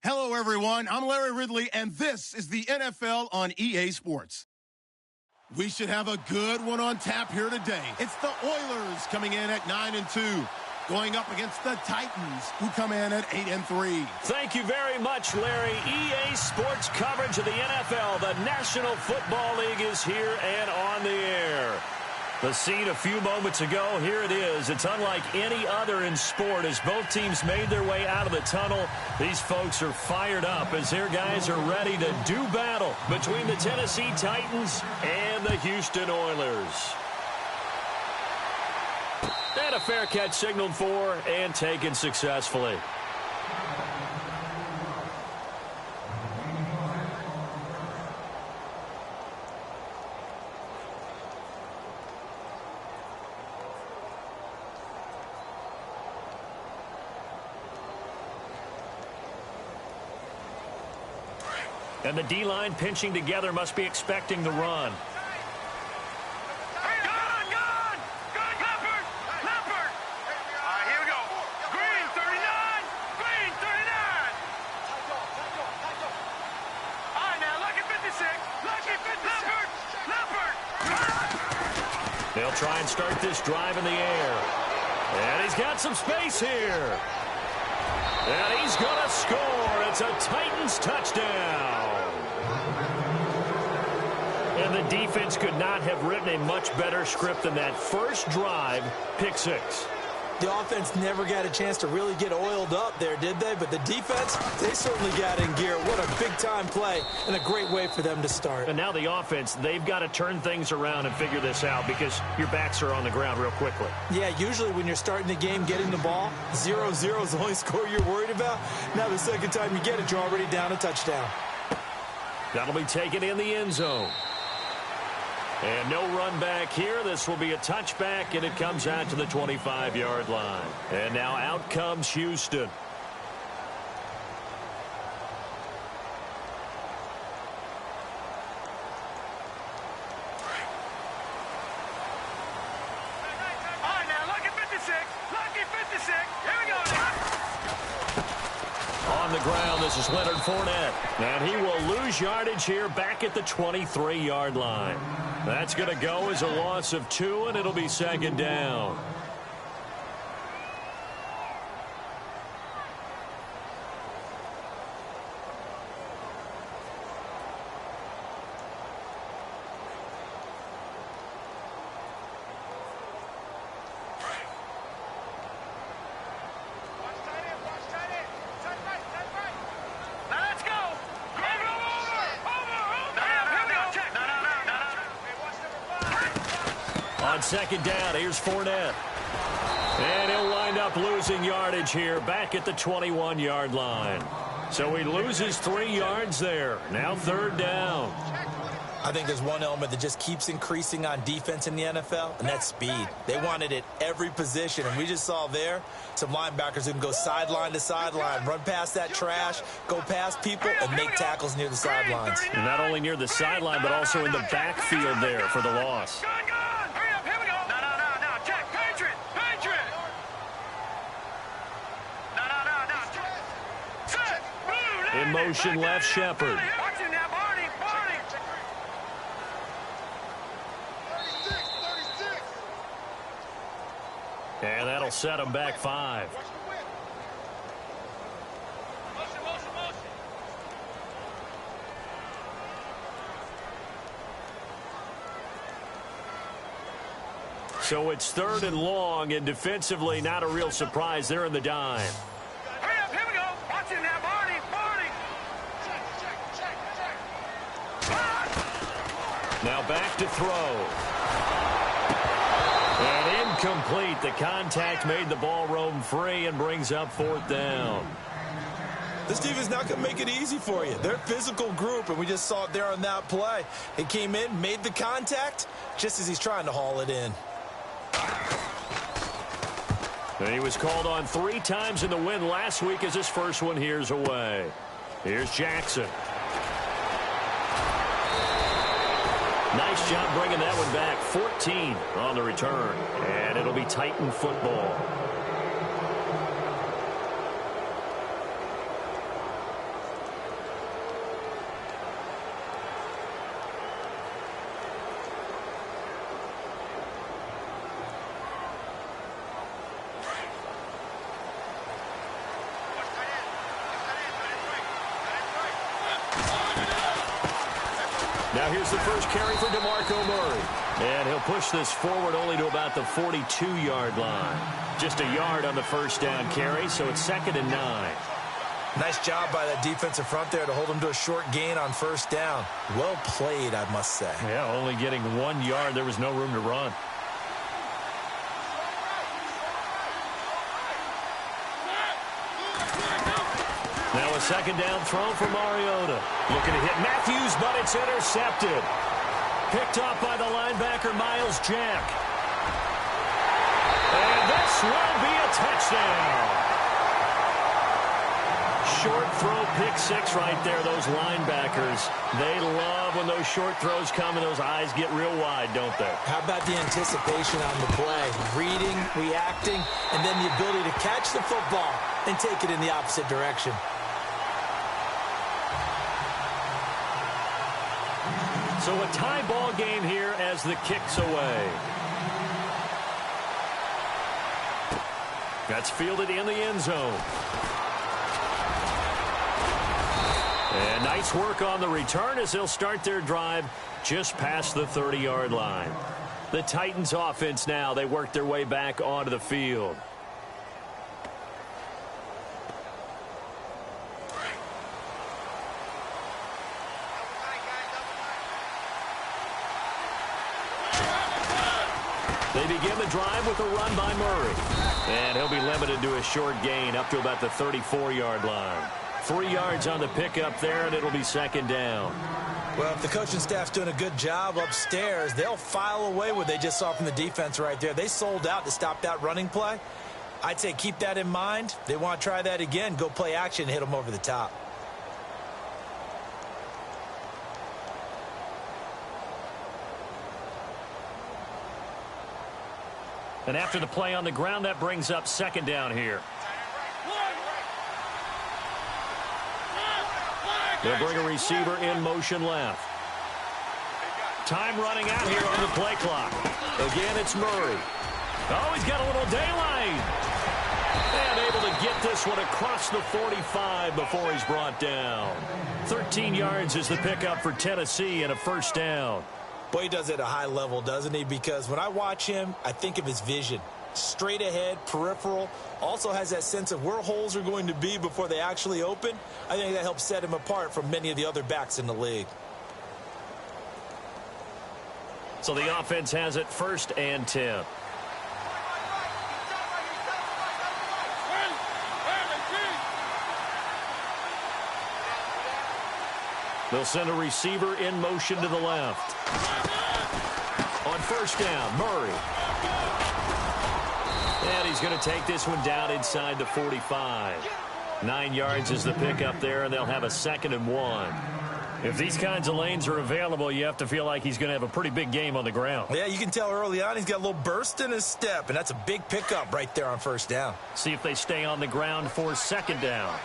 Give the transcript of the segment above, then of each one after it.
Hello, everyone. I'm Larry Ridley, and this is the NFL on EA Sports. We should have a good one on tap here today. It's the Oilers coming in at 9-2, going up against the Titans, who come in at 8-3. Thank you very much, Larry. EA Sports coverage of the NFL. The National Football League is here and on the air. The scene a few moments ago, here it is. It's unlike any other in sport as both teams made their way out of the tunnel. These folks are fired up as their guys are ready to do battle between the Tennessee Titans and the Houston Oilers. And a fair catch signaled for and taken successfully. And the D-line pinching together must be expecting the run. They'll try and start this drive in the air. And he's got some space here. And he's going to score. It's a Titans touchdown. And the defense could not have written a much better script than that first drive, pick six. The offense never got a chance to really get oiled up there, did they? But the defense, they certainly got in gear. What a big-time play and a great way for them to start. And now the offense, they've got to turn things around and figure this out because your backs are on the ground real quickly. Yeah, usually when you're starting the game, getting the ball, 0-0 is the only score you're worried about. Now the second time you get it, you're already down a touchdown. That'll be taken in the end zone. And no run back here. This will be a touchback, and it comes out to the 25-yard line. And now out comes Houston. All right, now, lucky 56. Lucky 56. Here we go. On the ground, this is Leonard Fournette. And he will lose yardage here back at the 23-yard line. That's going to go as a loss of 2, and it'll be second down. On second down, here's Fournette. And he'll wind up losing yardage here back at the 21-yard line. So he loses 3 yards there. Now third down. I think there's one element that just keeps increasing on defense in the NFL, and that's speed. They want it at every position, and we just saw there some linebackers who can go sideline to sideline, run past that trash, go past people, and make tackles near the sidelines. And not only near the sideline, but also in the backfield there for the loss. In motion left, Shepard. And that'll set him back 5. So it's third and long, and defensively not a real surprise. They're in the dime. Hurry up, here we go. Watch it now, Barney. Now back to throw. And incomplete. The contact made the ball roam free and brings up fourth down. This team is not going to make it easy for you. They're a physical group, and we just saw it there on that play. He came in, made the contact, just as he's trying to haul it in. And he was called on 3 times in the win last week as his first one here's away. Here's Jackson. Nice job bringing that one back. 14 on the return. And it'll be Titan football. Now here's the first carry for DeMarco Murray. And he'll push this forward only to about the 42-yard line. Just a yard on the first down carry, so it's 2nd and 9. Nice job by that defensive front there to hold him to a short gain on first down. Well played, I must say. Yeah, only getting 1 yard. There was no room to run. Now a second down throw for Mariota. Looking to hit Matthews, but it's intercepted. Picked off by the linebacker, Miles Jack. And this will be a touchdown. Short throw, pick six right there, those linebackers. They love when those short throws come and those eyes get real wide, don't they? How about the anticipation on the play? Reading, reacting, and then the ability to catch the football and take it in the opposite direction. So a tie ball game here as the kick's away. That's fielded in the end zone. And nice work on the return as they'll start their drive just past the 30-yard line. The Titans offense now, they work their way back onto the field. They begin the drive with a run by Murray. And he'll be limited to a short gain up to about the 34-yard line. 3 yards on the pickup there, and it'll be second down. Well, if the coaching staff's doing a good job upstairs, they'll file away what they just saw from the defense right there. They sold out to stop that running play. I'd say keep that in mind. They want to try that again. Go play action and hit them over the top. And after the play on the ground, that brings up second down here. They'll bring a receiver in motion left. Time running out here on the play clock. Again, it's Murray. Oh, he's got a little daylight. And able to get this one across the 45 before he's brought down. 13 yards is the pickup for Tennessee and a first down. Boy, he does it at a high level, doesn't he? Because when I watch him, I think of his vision. Straight ahead, peripheral, also has that sense of where holes are going to be before they actually open. I think that helps set him apart from many of the other backs in the league. So the offense has it 1st and 10. They'll send a receiver in motion to the left. On first down, Murray. And he's going to take this one down inside the 45. 9 yards is the pickup there, and they'll have a 2nd and 1. If these kinds of lanes are available, you have to feel like he's going to have a pretty big game on the ground. Yeah, you can tell early on he's got a little burst in his step, and that's a big pickup right there on first down. See if they stay on the ground for second down.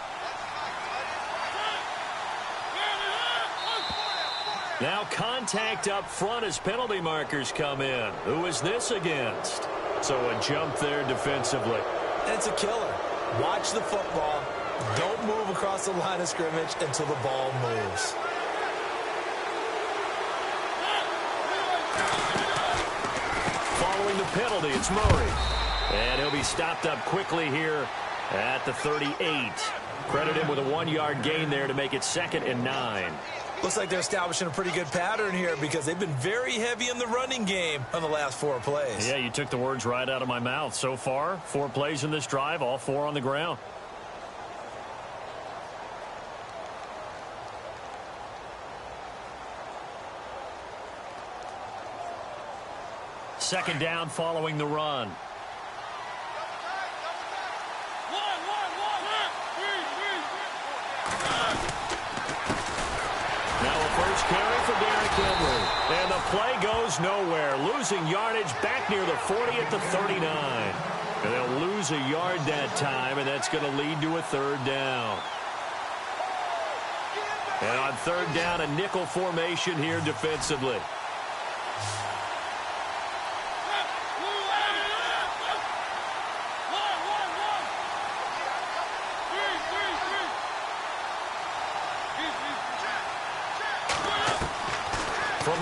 Now contact up front as penalty markers come in. Who is this against? So a jump there defensively. And it's a killer. Watch the football. Don't move across the line of scrimmage until the ball moves. Following the penalty, it's Murray. And he'll be stopped up quickly here at the 38. Credit him with a 1-yard gain there to make it 2nd and 9. Looks like they're establishing a pretty good pattern here because they've been very heavy in the running game on the last 4 plays. Yeah, you took the words right out of my mouth. So far, 4 plays in this drive, all 4 on the ground. Second down following the run. First carry for Derrick Henry. And the play goes nowhere. Losing yardage back near the 40 at the 39. And they'll lose a yard that time, and that's going to lead to a 3rd down. And on 3rd down, a nickel formation here defensively.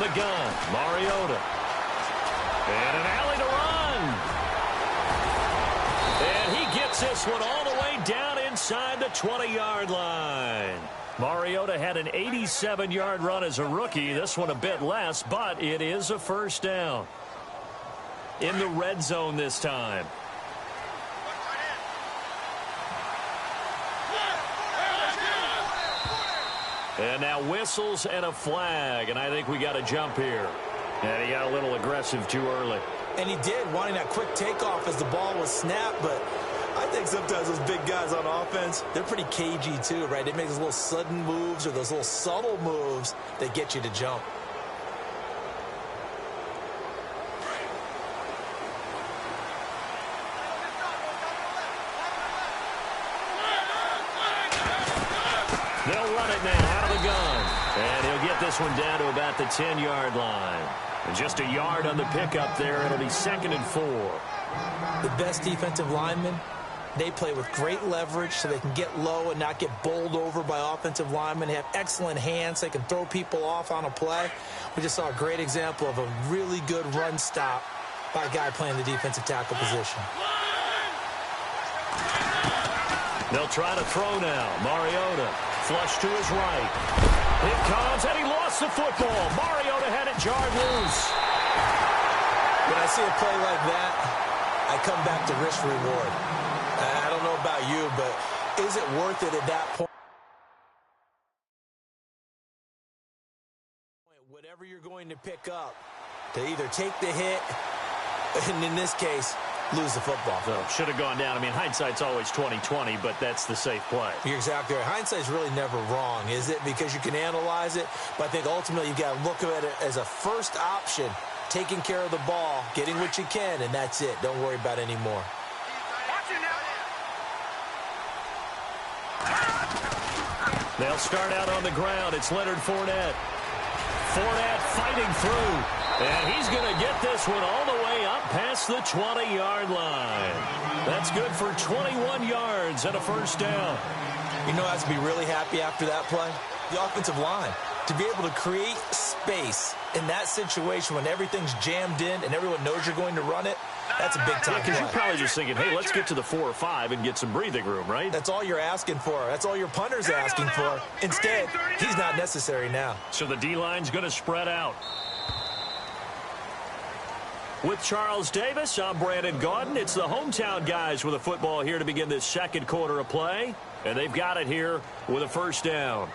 the gun. Mariota. And an alley to run. And he gets this one all the way down inside the 20-yard line. Mariota had an 87-yard run as a rookie. This one a bit less, but it is a first down. In the red zone this time. And now whistles and a flag, and I think we got a jump here. And he got a little aggressive too early. And he did, wanting that quick takeoff as the ball was snapped, but I think sometimes those big guys on offense, they're pretty cagey too, right? They make those little sudden moves or those little subtle moves that get you to jump. They'll run it now out of the gun. And he'll get this one down to about the 10-yard line. And just a yard on the pickup there. It'll be 2nd and 4. The best defensive linemen, they play with great leverage so they can get low and not get bowled over by offensive linemen. They have excellent hands. They can throw people off on a play. We just saw a great example of a really good run stop by a guy playing the defensive tackle position. They'll try to throw now. Mariota. Flush to his right. It comes, and he lost the football. Mariota had it jarred loose. When I see a play like that, I come back to risk-reward. I don't know about you, but is it worth it at that point? Whatever you're going to pick up, to either take the hit, and in this case, lose the football. So should have gone down. I mean, hindsight's always 20/20, but that's the safe play. You're exactly right. Hindsight's really never wrong, is it? Because you can analyze it, but I think ultimately you've got to look at it as a first option, taking care of the ball, getting what you can, and that's it. Don't worry about it anymore. They'll start out on the ground. It's Leonard Fournette. Fournette fighting through. And he's going to get this one all the way up past the 20-yard line. That's good for 21 yards and a first down. You know, I have to be really happy after that play. The offensive line. To be able to create space in that situation when everything's jammed in and everyone knows you're going to run it, that's a big-time play. Because you're probably just thinking, hey, let's get to the 4 or 5 and get some breathing room, right? That's all you're asking for. That's all your punter's asking for. Instead, he's not necessary now. So the D-line's going to spread out. With Charles Davis, I'm Brandon Gaudin. It's the hometown guys with a football here to begin this second quarter of play. And they've got it here with a first down.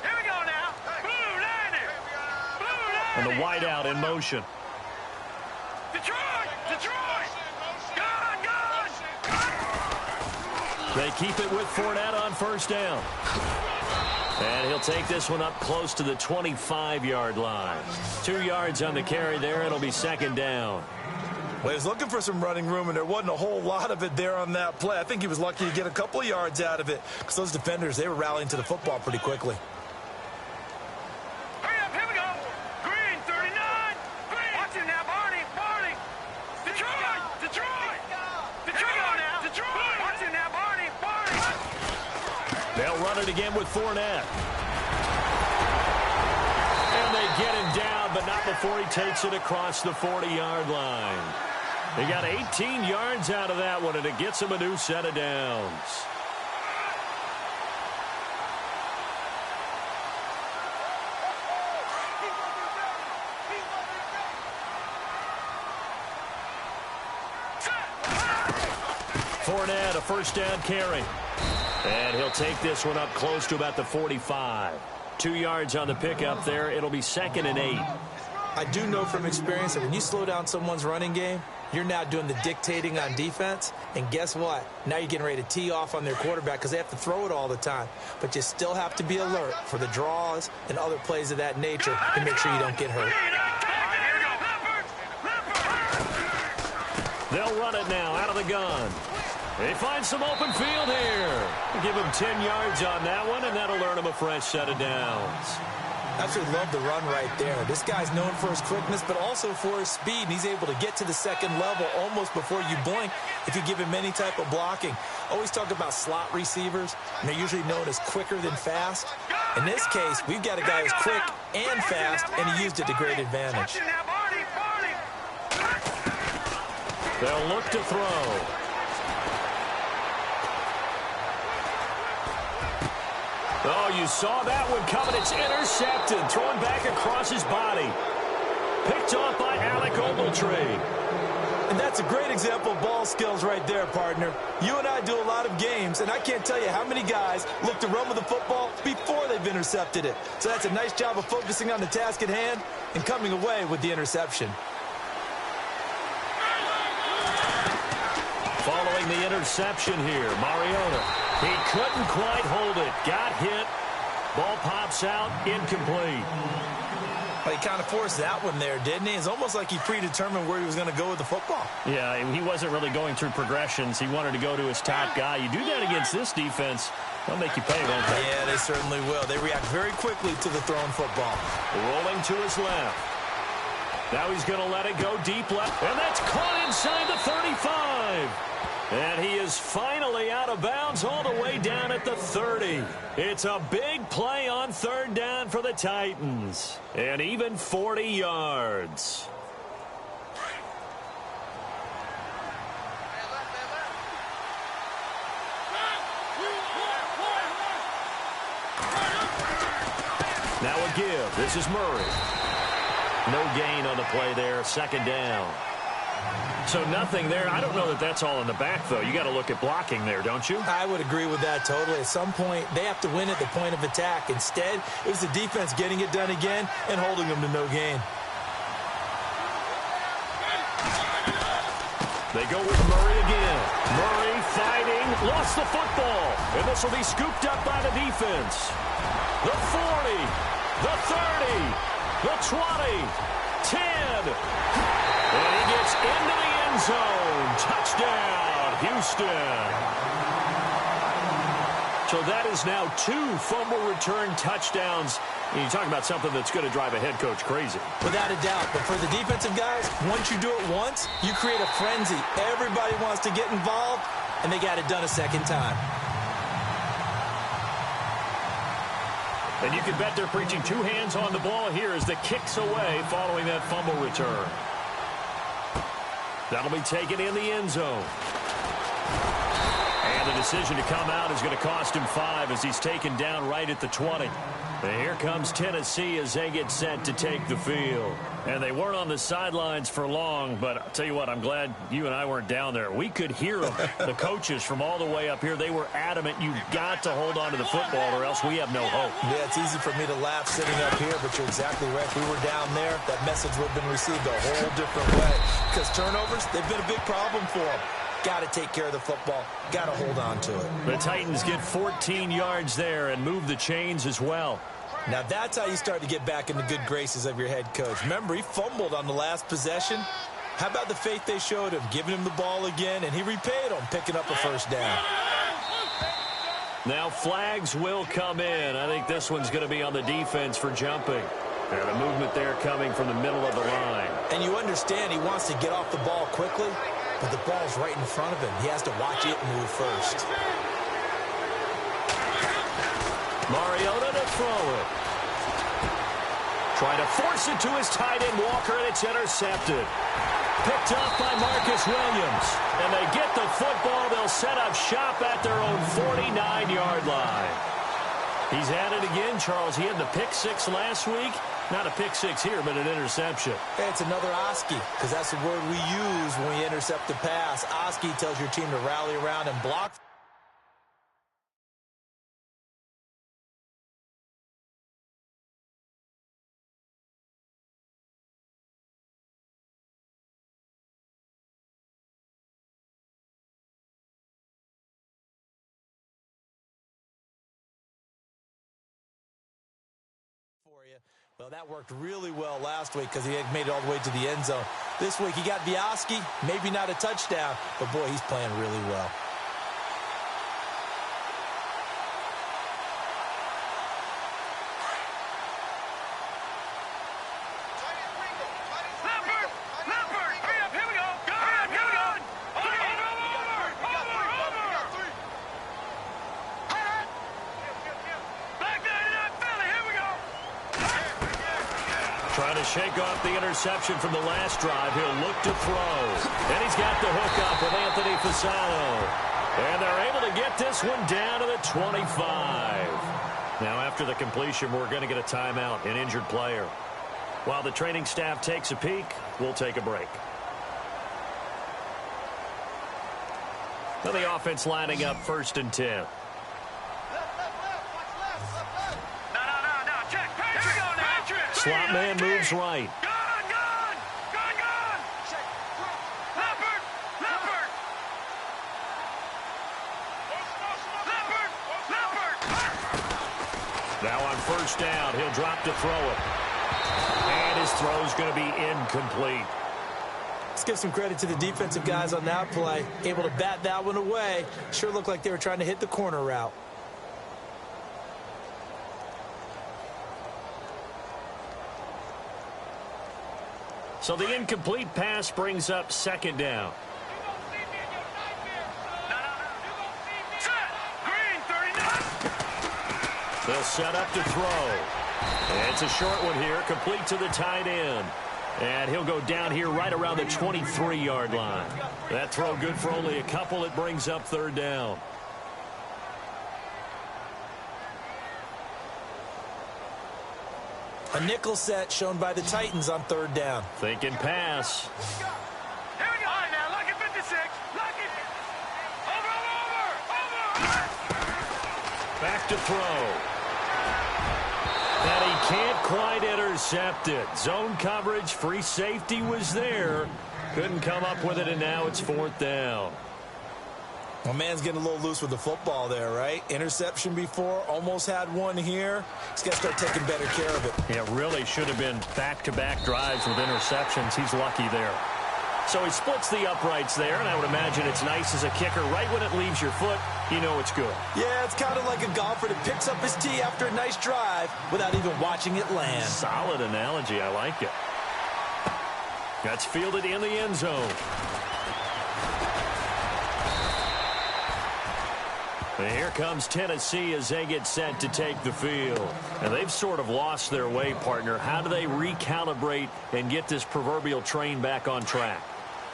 Here we go now. Blue line. And the wideout in motion. They keep it with Fournette on first down. And he'll take this one up close to the 25-yard line. 2 yards on the carry there. It'll be 2nd down. Well, he was looking for some running room, and there wasn't a whole lot of it there on that play. I think he was lucky to get a couple of yards out of it because those defenders, they were rallying to the football pretty quickly. They'll run it again with Fournette. And they get him down, but not before he takes it across the 40-yard line. They got 18 yards out of that one, and it gets him a new set of downs. Fournette, a first down carry. And he'll take this one up close to about the 45. 2 yards on the pickup there. It'll be 2nd and 8. I do know from experience that when you slow down someone's running game, you're now doing the dictating on defense. And guess what? Now you're getting ready to tee off on their quarterback because they have to throw it all the time. But you still have to be alert for the draws and other plays of that nature to make sure you don't get hurt. They'll run it now out of the gun. They find some open field here. Give him 10 yards on that one, and that'll earn him a fresh set of downs. Absolutely love the run right there. This guy's known for his quickness, but also for his speed. And he's able to get to the second level almost before you blink if you give him any type of blocking. Always talk about slot receivers, and they're usually known as quicker than fast. In this case, we've got a guy who's quick and fast, and he used it to great advantage. They'll look to throw. Oh, you saw that one coming. It's intercepted. Thrown back across his body. Picked off by Alec Ogletree. And that's a great example of ball skills right there, partner. You and I do a lot of games, and I can't tell you how many guys look to run with the football before they've intercepted it. So that's a nice job of focusing on the task at hand and coming away with the interception. Following the interception here, Mariota. He couldn't quite hold it. Got hit. Ball pops out. Incomplete. Well, he kind of forced that one there, didn't he? It's almost like he predetermined where he was going to go with the football. Yeah, he wasn't really going through progressions. He wanted to go to his top guy. You do that against this defense, they'll make you pay, won't they? Yeah, they certainly will. They react very quickly to the thrown football. Rolling to his left. Now he's going to let it go deep left. And that's caught inside the 35. And he is finally out of bounds all the way down at the 30. It's a big play on third down for the Titans. And even 40 yards. Now a give. This is Murray. No gain on the play there. Second down. So nothing there. I don't know that that's all in the back, though. You got to look at blocking there, don't you? I would agree with that totally. At some point, they have to win at the point of attack. Instead, it was the defense getting it done again and holding them to no gain. They go with Murray again. Murray fighting. Lost the football. And this will be scooped up by the defense. The 40. The 30. The 20. 10. And he gets into the end zone. Touchdown, Houston. So that is now 2 fumble return touchdowns. And you talk about something that's going to drive a head coach crazy. Without a doubt. But for the defensive guys, once you do it once, you create a frenzy. Everybody wants to get involved, and they got it done a second time. And you can bet they're preaching 2 hands on the ball here as the kick's away following that fumble return. That'll be taken in the end zone. And the decision to come out is going to cost him 5 as he's taken down right at the 20. And here comes Tennessee as they get set to take the field. And they weren't on the sidelines for long, but I'll tell you what, I'm glad you and I weren't down there. We could hear them, the coaches from all the way up here. They were adamant, you've got to hold on to the football or else we have no hope. Yeah, it's easy for me to laugh sitting up here, but you're exactly right. If we were down there, that message would have been received a whole different way. Because turnovers, they've been a big problem for them. Got to take care of the football. Got to hold on to it. The Titans get 14 yards there and move the chains as well. Now that's how you start to get back in the good graces of your head coach. Remember, he fumbled on the last possession. How about the faith they showed him, giving him the ball again, and he repaid them, picking up a first down. Now flags will come in. I think this one's going to be on the defense for jumping. And a movement there coming from the middle of the line. And you understand he wants to get off the ball quickly, but the ball's right in front of him. He has to watch it move first. Mariota to throw it. Trying to force it to his tight end, Walker, and it's intercepted. Picked off by Marcus Williams. And they get the football. They'll set up shop at their own 49-yard line. He's at it again, Charles. He had the pick 6 last week. Not a pick 6 here, but an interception. Hey, it's another Oski, because that's the word we use when we intercept the pass. Oski tells your team to rally around and block. Well, that worked really well last week because he had made it all the way to the end zone. This week he got Oski, maybe not a touchdown, but boy, he's playing really well. to shake off the interception from the last drive. He'll look to throw. And he's got the hook up with Anthony Fasano. And they're able to get this one down to the 25. Now, after the completion, we're going to get a timeout, an injured player. While the training staff takes a peek, we'll take a break. Now the offense lining up 1st and 10. Slot man moves right. Now on 1st down, he'll drop to throw it. And his throw's going to be incomplete. Let's give some credit to the defensive guys on that play. Able to bat that one away. Sure looked like they were trying to hit the corner route. So the incomplete pass brings up 2nd down. They'll set up to throw. And it's a short one here, complete to the tight end. And he'll go down here right around the 23-yard line. That throw good for only a couple. It brings up 3rd down. A nickel set shown by the Titans on 3rd down. Thinking pass. Here we go. All right, now, lucky 56. Lucky. Over. Back to throw. And he can't quite intercept it. Zone coverage, free safety was there. Couldn't come up with it, and now it's 4th down. Well, man's getting a little loose with the football there, right? Interception before, almost had one here. He's got to start taking better care of it. Yeah, really should have been back-to-back drives with interceptions. He's lucky there. So he splits the uprights there, and I would imagine it's nice as a kicker. Right when it leaves your foot, you know it's good. Yeah, it's kind of like a golfer that picks up his tee after a nice drive without even watching it land. Solid analogy. I like it. That's fielded in the end zone. And here comes Tennessee as they get set to take the field. And they've sort of lost their way, partner. How do they recalibrate and get this proverbial train back on track?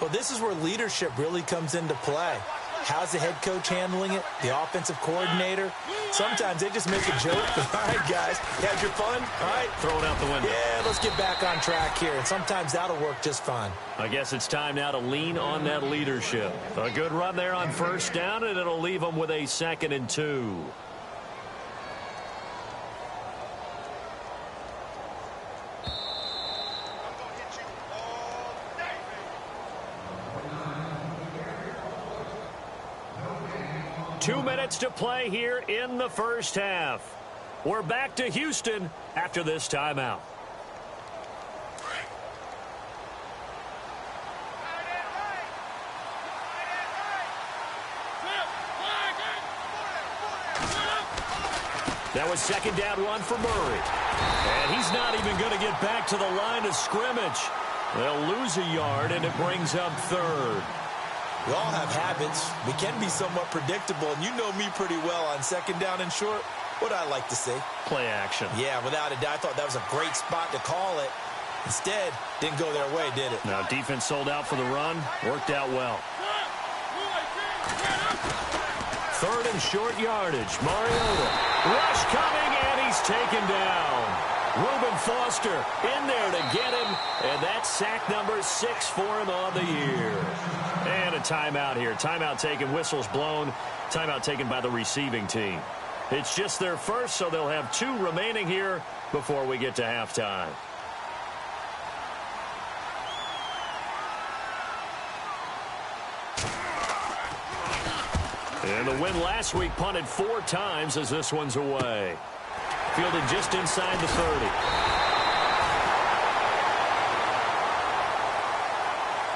Well, this is where leadership really comes into play. How's the head coach handling it? The offensive coordinator? Sometimes they just make a joke. All right, guys, you had your fun? All right. Throw it out the window. Yeah, let's get back on track here. And sometimes that'll work just fine. I guess it's time now to lean on that leadership. A good run there on 1st down, and it'll leave them with a 2nd and 2. Two minutes to play here in the 1st half. We're back to Houston after this timeout. That was 2nd down run for Murray. And he's not even going to get back to the line of scrimmage. They'll lose a yard, and it brings up 3rd. We all have habits. We can be somewhat predictable, and you know me pretty well on 2nd down and short. What I like to see. Play action. Yeah, without a doubt. I thought that was a great spot to call it. Instead, didn't go their way, did it? Now, defense sold out for the run. Worked out well. 3rd and short yardage. Mariota. Rush coming, and he's taken down. Reuben Foster in there to get him, and that's sack number 6 for him on the year. And a timeout here. Timeout taken, whistles blown. Timeout taken by the receiving team. It's just their first, so they'll have 2 remaining here before we get to halftime. And the win last week punted 4 times as this one's away. Fielded just inside the 30.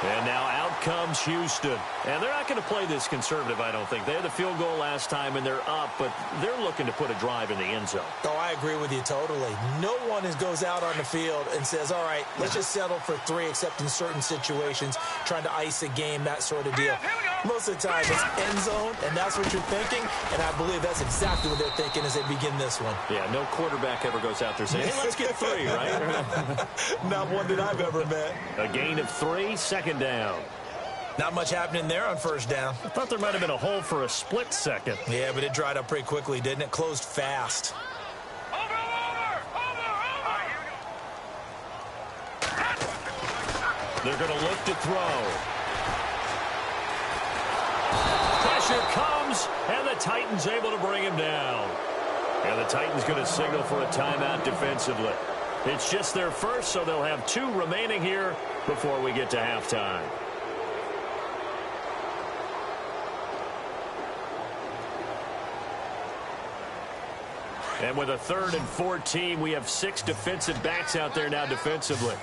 And now out comes Houston. And they're not going to play this conservative, I don't think. They had the field goal last time, and they're up, but they're looking to put a drive in the end zone. Oh, I agree with you totally. No one goes out on the field and says, all right, let's just settle for 3, except in certain situations, trying to ice a game, that sort of deal. Here we go. Most of the time, it's end zone, and that's what you're thinking, and I believe that's exactly what they're thinking as they begin this one. Yeah, no quarterback ever goes out there saying, hey, let's get 3, right? Not one that I've ever met. A gain of 3, second down. Not much happening there on first down. I thought there might have been a hole for a split second. Yeah, but it dried up pretty quickly, didn't it? Closed fast. They're going to look to throw. Pressure comes, and the Titans able to bring him down. And the Titans going to signal for a timeout defensively. It's just their first, so they'll have 2 remaining here before we get to halftime. And with a 3rd and 14, we have 6 defensive backs out there now defensively.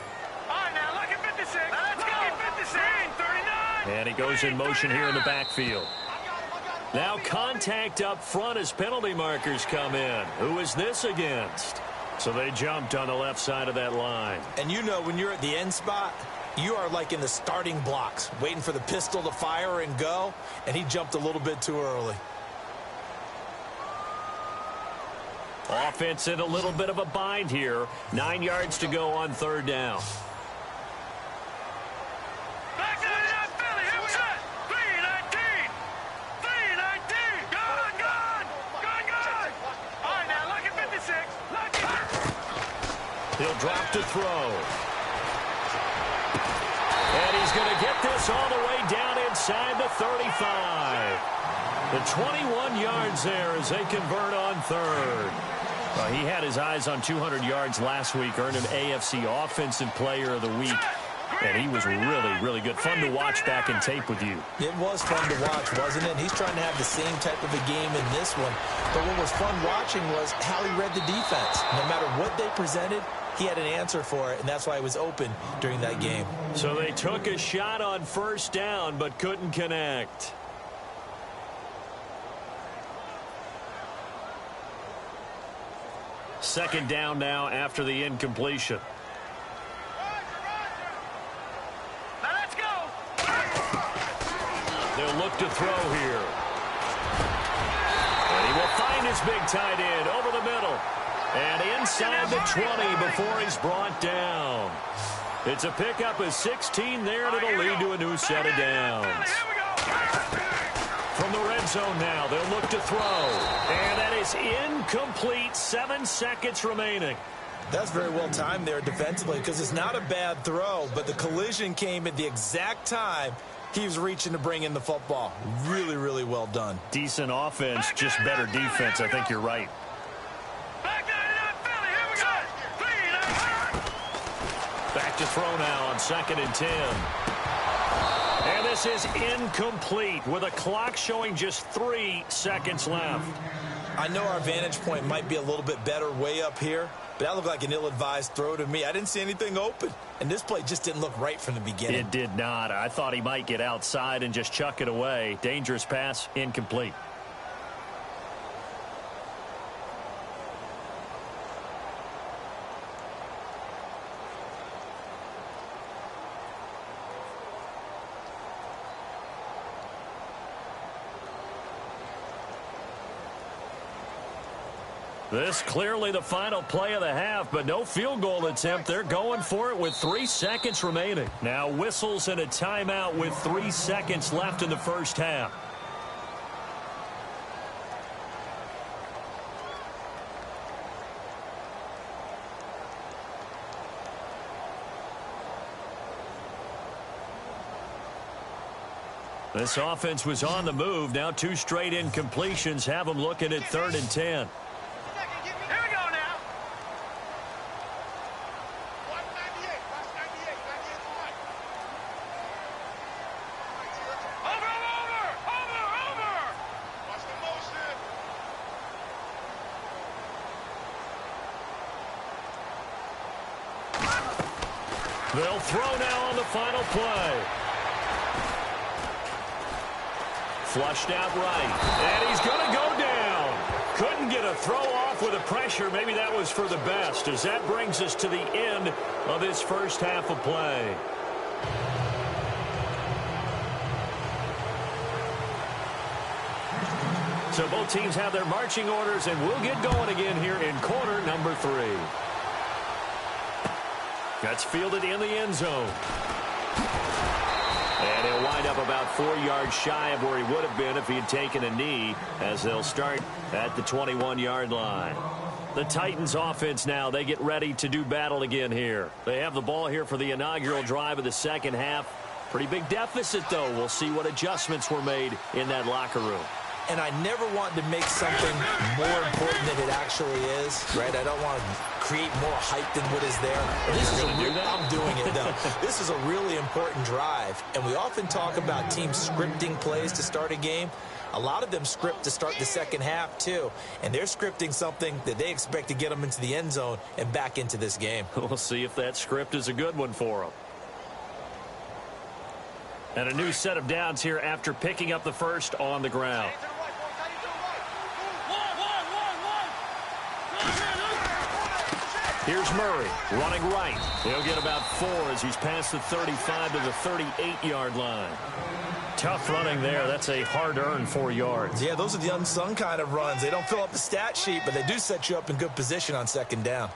And he goes in motion here in the backfield. Now contact up front as penalty markers come in. Who is this against? So they jumped on the left side of that line. And you know when you're at the end spot, you are like in the starting blocks, waiting for the pistol to fire and go, and he jumped a little bit too early. Offense in a little bit of a bind here. 9 yards to go on 3rd down. He'll drop to throw. And he's going to get this all the way down inside the 35. The 21 yards there as they convert on 3rd. He had his eyes on 200 yards last week, earned an AFC Offensive Player of the Week. And he was really, really good. Fun to watch back in tape with you. It was fun to watch, wasn't it? He's trying to have the same type of a game in this one. But what was fun watching was how he read the defense. No matter what they presented, he had an answer for it, and that's why he was open during that game. So they took a shot on 1st down, but couldn't connect. Second down now after the incompletion. Now let's go. They'll look to throw here. And he will find his big tight end over the middle. And inside the 20 before he's brought down. It's a pickup of 16 there that'll lead to a new set of downs. From the red zone now, they'll look to throw. And that is incomplete. 7 seconds remaining. That's very well timed there defensively because it's not a bad throw, but the collision came at the exact time he was reaching to bring in the football. Really, really well done. Decent offense, just better defense. I think you're right. Back to throw now on 2nd and 10. And this is incomplete with a clock showing just 3 seconds left. I know our vantage point might be a little bit better way up here, but that looked like an ill-advised throw to me. I didn't see anything open, and this play just didn't look right from the beginning. It did not. I thought he might get outside and just chuck it away. Dangerous pass, incomplete. This clearly the final play of the half, but no field goal attempt. They're going for it with 3 seconds remaining. Now whistles and a timeout with 3 seconds left in the first half. This offense was on the move. Now 2 straight incompletions have them looking at 3rd and 10. They'll throw now on the final play. Flushed out right. And he's going to go down. Couldn't get a throw off with the pressure. Maybe that was for the best, as that brings us to the end of this first half of play. So both teams have their marching orders, and we'll get going again here in quarter number 3. That's fielded in the end zone. And he'll wind up about 4 yards shy of where he would have been if he had taken a knee, as they'll start at the 21-yard line. The Titans offense now, they get ready to do battle again here. They have the ball here for the inaugural drive of the second half. Pretty big deficit, though. We'll see what adjustments were made in that locker room. And I never want to make something more important than it actually is, right? I don't want to create more hype than what is there. I'm doing it, though. This is a really important drive, and we often talk about teams scripting plays to start a game. A lot of them script to start the second half, too, and they're scripting something that they expect to get them into the end zone and back into this game. We'll see if that script is a good one for them. And a new set of downs here after picking up the first on the ground. Here's Murray running right. He'll get about 4 as he's past the 35 to the 38-yard line. Tough running there. That's a hard-earned 4 yards. Yeah, those are the unsung kind of runs. They don't fill up the stat sheet, but they do set you up in good position on second down.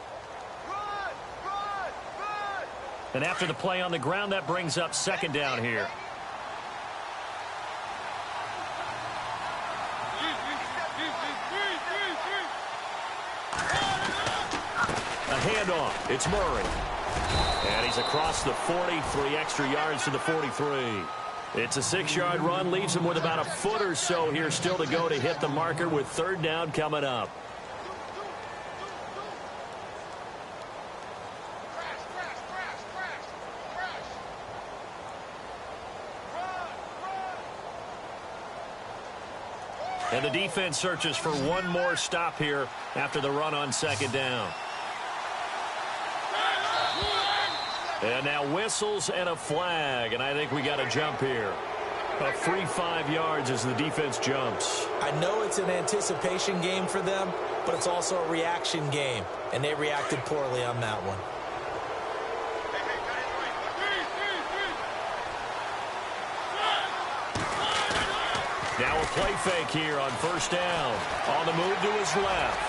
And after the play on the ground, that brings up second down here. Handoff. It's Murray. And he's across the 40, 3 extra yards to the 43. It's a 6-yard run, leaves him with about a foot or so here still to go to hit the marker with third down coming up. And the defense searches for one more stop here after the run on second down. And now whistles and a flag, and I think we got a jump here. A free 5 yards as the defense jumps. I know it's an anticipation game for them, but it's also a reaction game, and they reacted poorly on that one. Now a play fake here on first down. On the move to his left.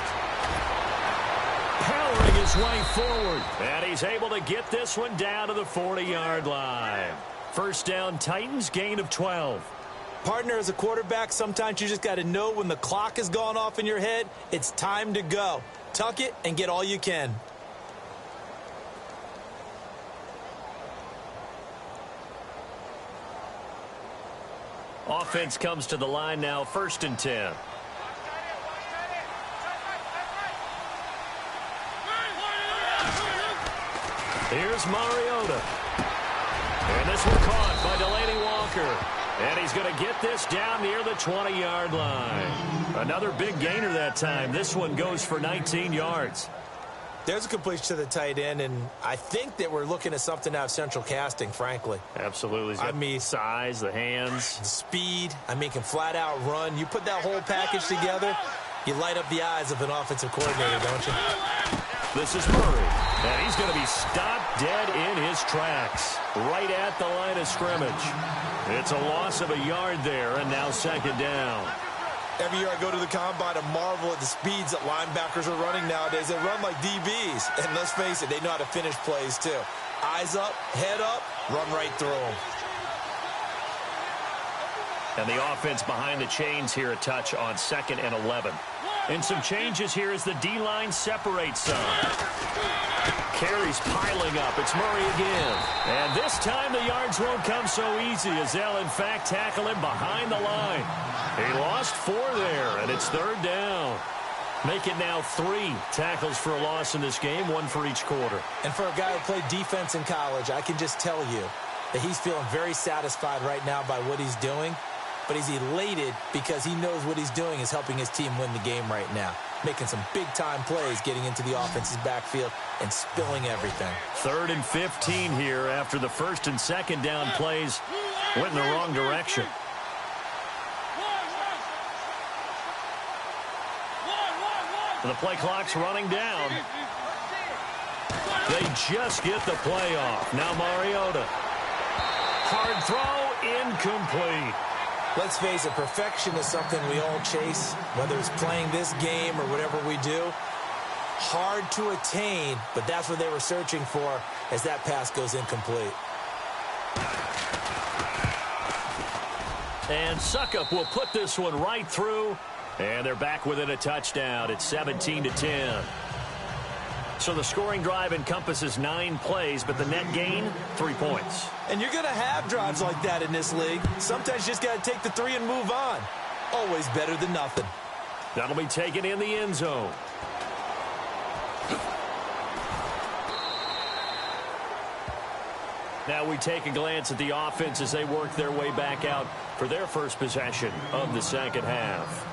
Powering his way forward. And he's able to get this one down to the 40-yard line. First down, Titans, gain of 12. Partner, as a quarterback, sometimes you just got to know when the clock has gone off in your head, it's time to go. Tuck it and get all you can. Offense comes to the line now, 1st and 10. Here's Mariota. And this one caught by Delaney Walker. And he's going to get this down near the 20-yard line. Another big gainer that time. This one goes for 19 yards. There's a completion to the tight end, and I think that we're looking at something out of central casting, frankly. Absolutely. I mean, size, the hands. Speed. I mean, can flat out run. You put that whole package together, you light up the eyes of an offensive coordinator, don't you? This is Murray, and he's going to be stopped dead in his tracks, right at the line of scrimmage. It's a loss of a yard there, and now second down. Every year I go to the combine and marvel at the speeds that linebackers are running nowadays. They run like DBs, and let's face it, they know how to finish plays too. Eyes up, head up, run right through them. And the offense behind the chains here a touch on 2nd and 11. And some changes here as the D-line separates some. Carries piling up. It's Murray again. And this time the yards won't come so easy as they'll, in fact, tackle him behind the line. He lost 4 there, and it's 3rd down. Make it now 3 tackles for a loss in this game, 1 for each quarter. And for a guy who played defense in college, I can just tell you that he's feeling very satisfied right now by what he's doing. But he's elated because he knows what he's doing is helping his team win the game right now. Making some big-time plays, getting into the offense's backfield and spilling everything. 3rd and 15 here after the 1st and 2nd down plays went in the wrong direction. The play clock's running down. They just get the play off. Now Mariota. Hard throw, incomplete. Let's face it, perfection is something we all chase, whether it's playing this game or whatever we do. Hard to attain, but that's what they were searching for as that pass goes incomplete. And Suckup will put this one right through, and they're back within a touchdown. It's 17-10. So the scoring drive encompasses 9 plays, but the net gain, 3 points. And you're going to have drives like that in this league. Sometimes you just got to take the 3 and move on. Always better than nothing. That'll be taken in the end zone. Now we take a glance at the offense as they work their way back out for their first possession of the second half.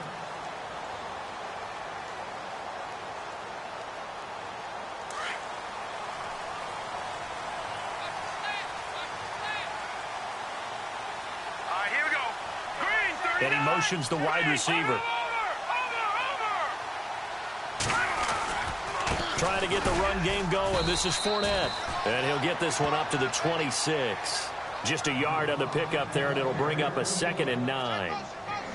And he motions the wide receiver. Trying to get the run game going. This is Fournette. And he'll get this one up to the 26. Just a yard on the pickup there, and it'll bring up a 2nd and 9.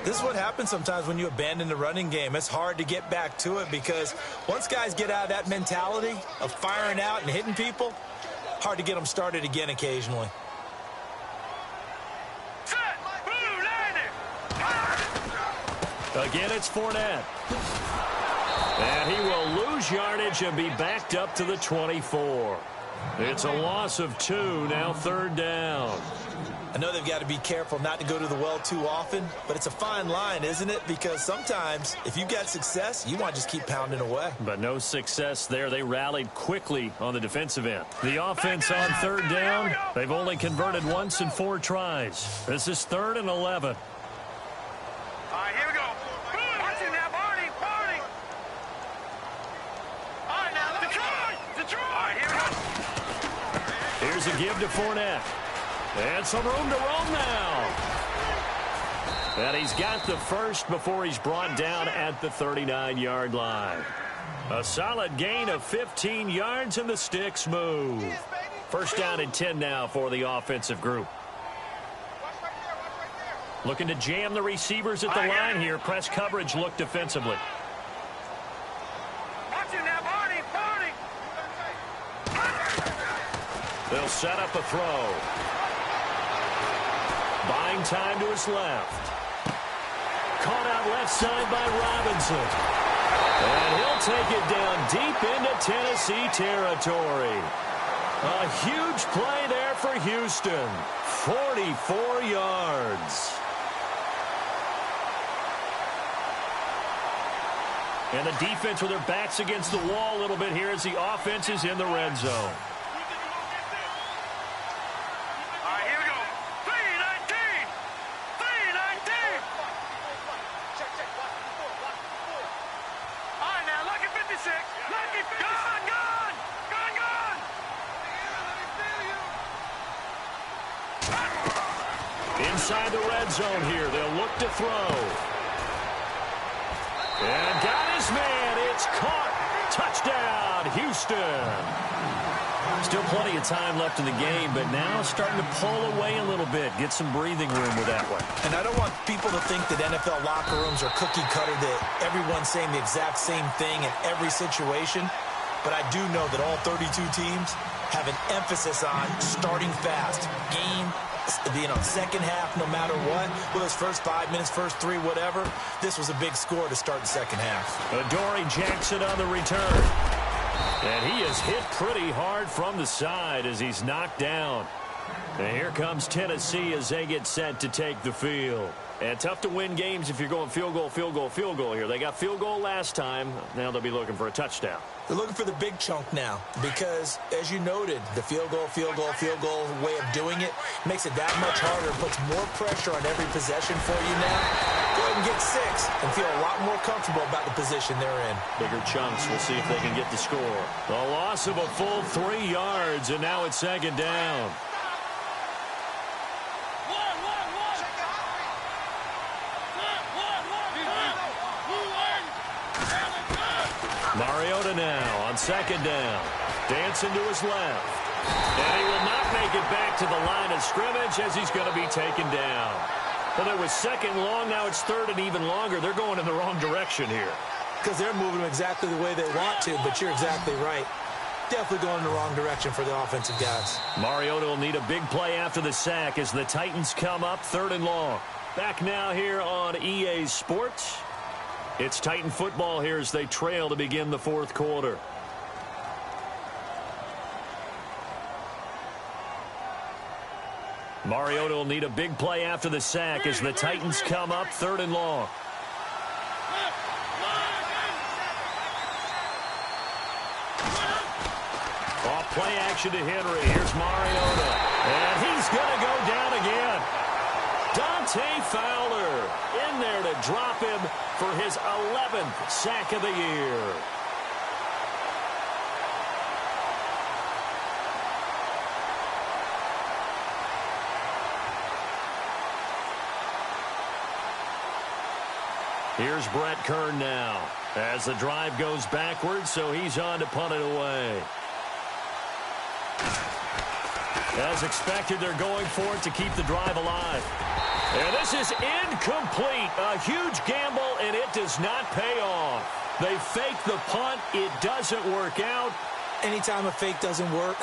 This is what happens sometimes when you abandon the running game. It's hard to get back to it because once guys get out of that mentality of firing out and hitting people, hard to get them started again occasionally. Again, it's Fournette. And he will lose yardage and be backed up to the 24. It's a loss of 2, now 3rd down. I know they've got to be careful not to go to the well too often, but it's a fine line, isn't it? Because sometimes, if you've got success, you want to just keep pounding away. But no success there. They rallied quickly on the defensive end. The offense on 3rd down, they've only converted once in 4 tries. This is 3rd and 11. All right, here we go. Watch it now, Barney. All right, now, Detroit. All right, here we go. Here's a give to Fournette. And some room to roam now. And he's got the first before he's brought down at the 39-yard line. A solid gain of 15 yards, and the sticks move. First down and 10 now for the offensive group. Looking to jam the receivers at the line here. Press coverage look defensively. Watch it now, Barney. They'll set up a throw. Buying time to his left. Caught out left side by Robinson. And he'll take it down deep into Tennessee territory. A huge play there for Houston. 44 yards. And the defense with their backs against the wall a little bit here as the offense is in the red zone. All right, here we go. 3-19. All right, now, lucky 56. Lucky 56. Gone. Inside the red zone here. They'll look to throw. And got his man. It's caught. Touchdown, Houston. Still plenty of time left in the game, but now starting to pull away a little bit. Get some breathing room with that one. And I don't want people to think that NFL locker rooms are cookie cutter, that everyone's saying the exact same thing in every situation. But I do know that all 32 teams have an emphasis on starting fast. Game, second half, no matter what. Whether it's first 5 minutes, first 3, whatever. This was a big score to start the second half. Adoree Jackson on the return. And he is hit pretty hard from the side as he's knocked down. And here comes Tennessee as they get set to take the field. And tough to win games if you're going field goal here. They got field goal last time. Now they'll be looking for a touchdown. They're looking for the big chunk now because, as you noted, the field goal way of doing it makes it that much harder and puts more pressure on every possession for you now. Go ahead and get 6 and feel a lot more comfortable about the position they're in. Bigger chunks. We'll see if they can get the score. A loss of a full 3 yards, and now it's second down. Mariota now on second down. Dancing to his left. And he will not make it back to the line of scrimmage as he's going to be taken down. Well, it was second long. Now it's third and even longer. They're going in the wrong direction here. Because they're moving exactly the way they want to, but you're exactly right. Definitely going in the wrong direction for the offensive guys. Mariota will need a big play after the sack as the Titans come up third and long. Back now here on EA Sports. It's Titan football here as they trail to begin the fourth quarter. Mariota will need a big play after the sack as the Titans come up third and long. Off play action to Henry. Here's Mariota. And he's going to go down again. Dante Fowler in there to drop him for his 11th sack of the year. Here's Brett Kern now as the drive goes backwards, so he's on to punt it away. As expected, they're going for it to keep the drive alive. And this is incomplete. A huge gamble, and it does not pay off. They fake the punt. It doesn't work out. Anytime a fake doesn't work,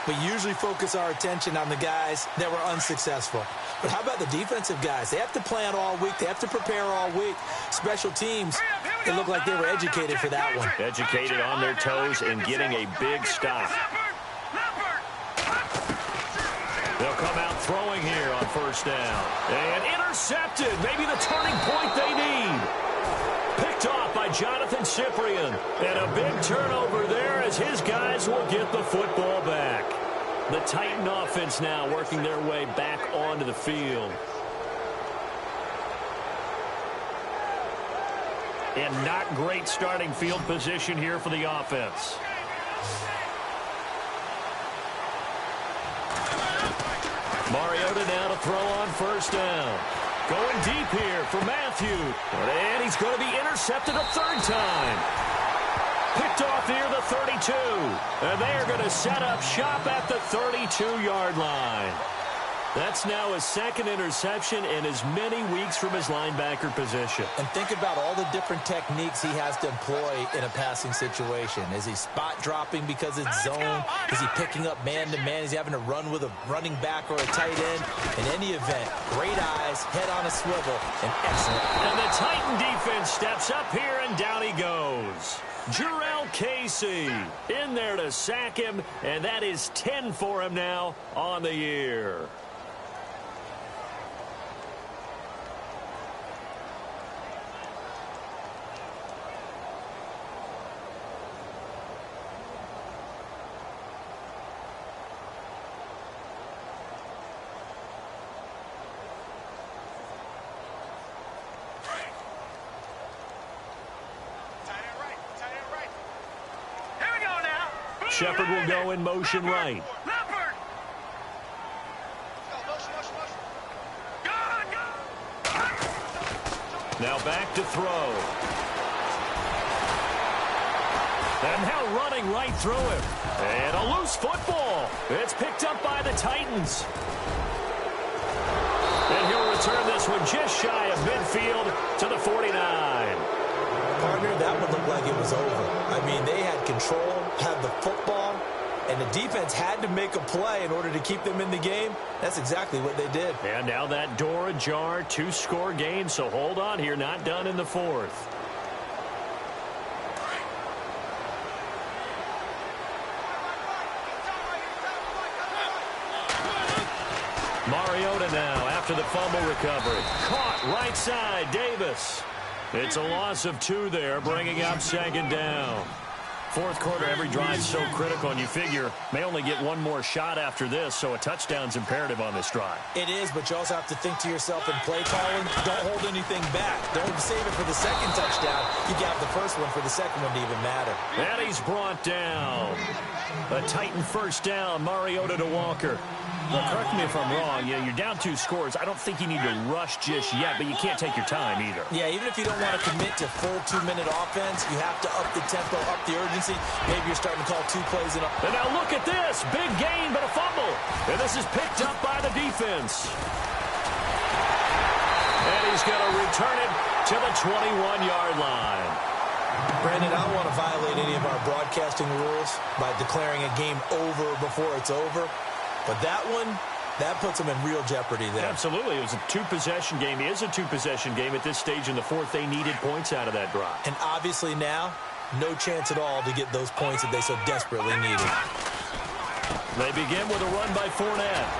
we usually focus our attention on the guys that were unsuccessful. But how about the defensive guys? They have to plan all week. They have to prepare all week. Special teams, it looked like they were educated for that one. Educated on their toes and getting a big stop. They'll come out throwing here on first down. And intercepted. Maybe the turning point they need. Picked off by Jonathan Cyprien. And a big turnover there as his guys will get the football back. The Titan offense now working their way back onto the field. And not great starting field position here for the offense. Mariota now to throw on first down. Going deep here for Matthew. And he's going to be intercepted a third time. Picked off near the 32. And they are going to set up shop at the 32-yard line. That's now his second interception in as many weeks from his linebacker position. And think about all the different techniques he has to employ in a passing situation. Is he spot dropping because it's zone? Is he picking up man-to-man? Is he having to run with a running back or a tight end? In any event, great eyes, head on a swivel, and excellent. And the Titan defense steps up here, and down he goes. Jarrell Casey in there to sack him, and that is 10 for him now on the year. Shepard will go in motion right. Now back to throw. And now running right through him. And a loose football. It's picked up by the Titans. And he'll return this one just shy of midfield to the 49. Partner, that would look like it was over. I mean, they had control, had the football, and the defense had to make a play in order to keep them in the game. That's exactly what they did. And now that door ajar, 2-score game, so hold on here, not done in the fourth. Mariota now after the fumble recovery. Caught right side, Davis. It's a loss of 2 there, bringing up second down. Fourth quarter, every drive so critical, and you figure may only get one more shot after this, so a touchdown's imperative on this drive. It is, but you also have to think to yourself in play calling, don't hold anything back. Don't save it for the second touchdown. You got the first one for the second one to even matter. And he's brought down. A Titan first down, Mariota to Walker. Now, correct me if I'm wrong. You're down 2 scores. I don't think you need to rush just yet, but you can't take your time either. Yeah, even if you don't want to commit to full 2-minute offense, you have to up the tempo, up the urgency. Maybe you're starting to call 2 plays in a... And now look at this. Big gain, but a fumble. And this is picked up by the defense. going to return it to the 21-yard line. Brandon, I don't want to violate any of our broadcasting rules by declaring a game over before it's over. But that one, that puts them in real jeopardy there. Absolutely. It was a two-possession game. It is a two-possession game at this stage in the fourth. They needed points out of that drive. And obviously now, no chance at all to get those points that they so desperately needed. They begin with a run by Fournette.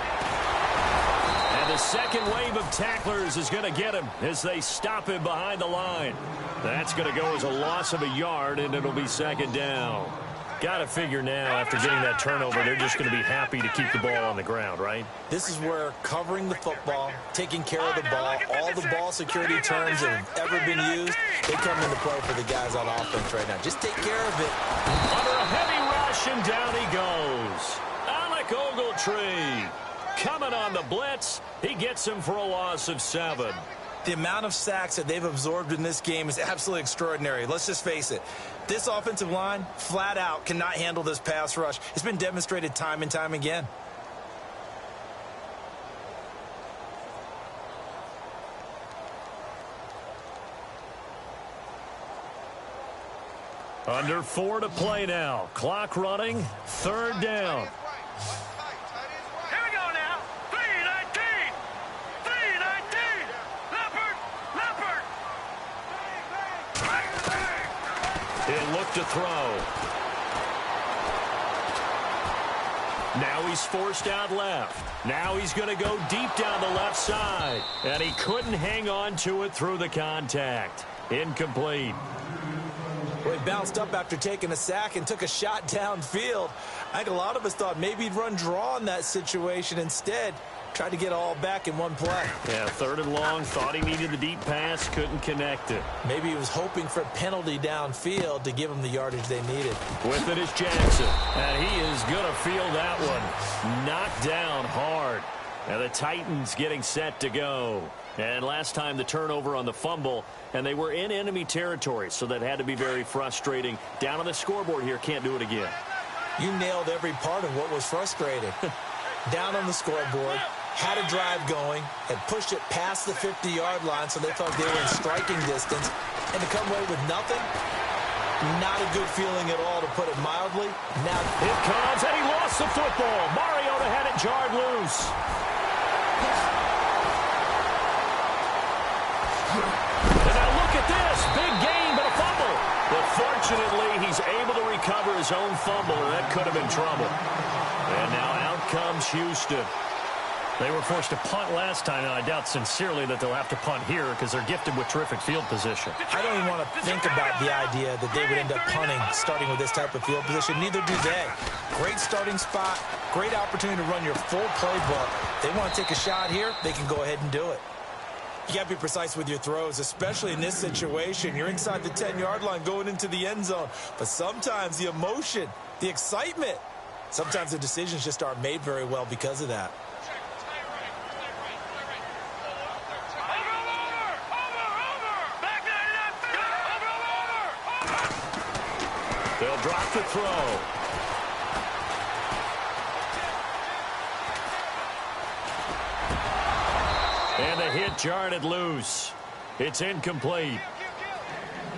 And the second wave of tacklers is going to get him as they stop him behind the line. That's going to go as a loss of a yard, and it'll be second down. Got to figure now, after getting that turnover, they're just going to be happy to keep the ball on the ground, right? This is where covering the football, taking care of the ball, all the ball security terms that have ever been used, they come into play for the guys on offense right now. Just take care of it. Under a heavy rush, and down he goes. Alec Ogletree coming on the blitz. He gets him for a loss of 7. The amount of sacks that they've absorbed in this game is absolutely extraordinary. Let's just face it. This offensive line, flat out, cannot handle this pass rush. It's been demonstrated time and time again. Under 4 to play now. Clock running. Third down. Here we go now. 3-19. 3-19. Leopard. He'll look to throw. Now he's forced out left. Now he's going to go deep down the left side. And he couldn't hang on to it through the contact. Incomplete. Well, he bounced up after taking a sack and took a shot downfield. I think a lot of us thought maybe he'd run draw in that situation. Instead, tried to get it all back in one play. Yeah, third and long. Thought he needed the deep pass. Couldn't connect it. Maybe he was hoping for a penalty downfield to give him the yardage they needed. With it is Jackson. And he is going to feel that one. Knocked down hard. And the Titans getting set to go. And last time the turnover on the fumble, and they were in enemy territory, so that had to be very frustrating. Down on the scoreboard here, can't do it again. You nailed every part of what was frustrating. Down on the scoreboard, had a drive going, had pushed it past the 50-yard line, so they felt they were in striking distance, and to come away with nothing, not a good feeling at all, to put it mildly. Now it comes, and he lost the football. Mariota had it jarred loose. And now look at this. Big gain, but a fumble. But fortunately, he's able to recover his own fumble, and that could have been trouble. And now out comes Houston. They were forced to punt last time, and I doubt sincerely that they'll have to punt here because they're gifted with terrific field position. I don't even want to think about the idea that they would end up punting starting with this type of field position. Neither do they. Great starting spot, great opportunity to run your full playbook. They want to take a shot here, they can go ahead and do it. You got to be precise with your throws, especially in this situation. You're inside the 10-yard line going into the end zone. But sometimes the emotion, the excitement, sometimes the decisions just aren't made very well because of that. They'll drop the throw. And the hit jarred it loose. It's incomplete.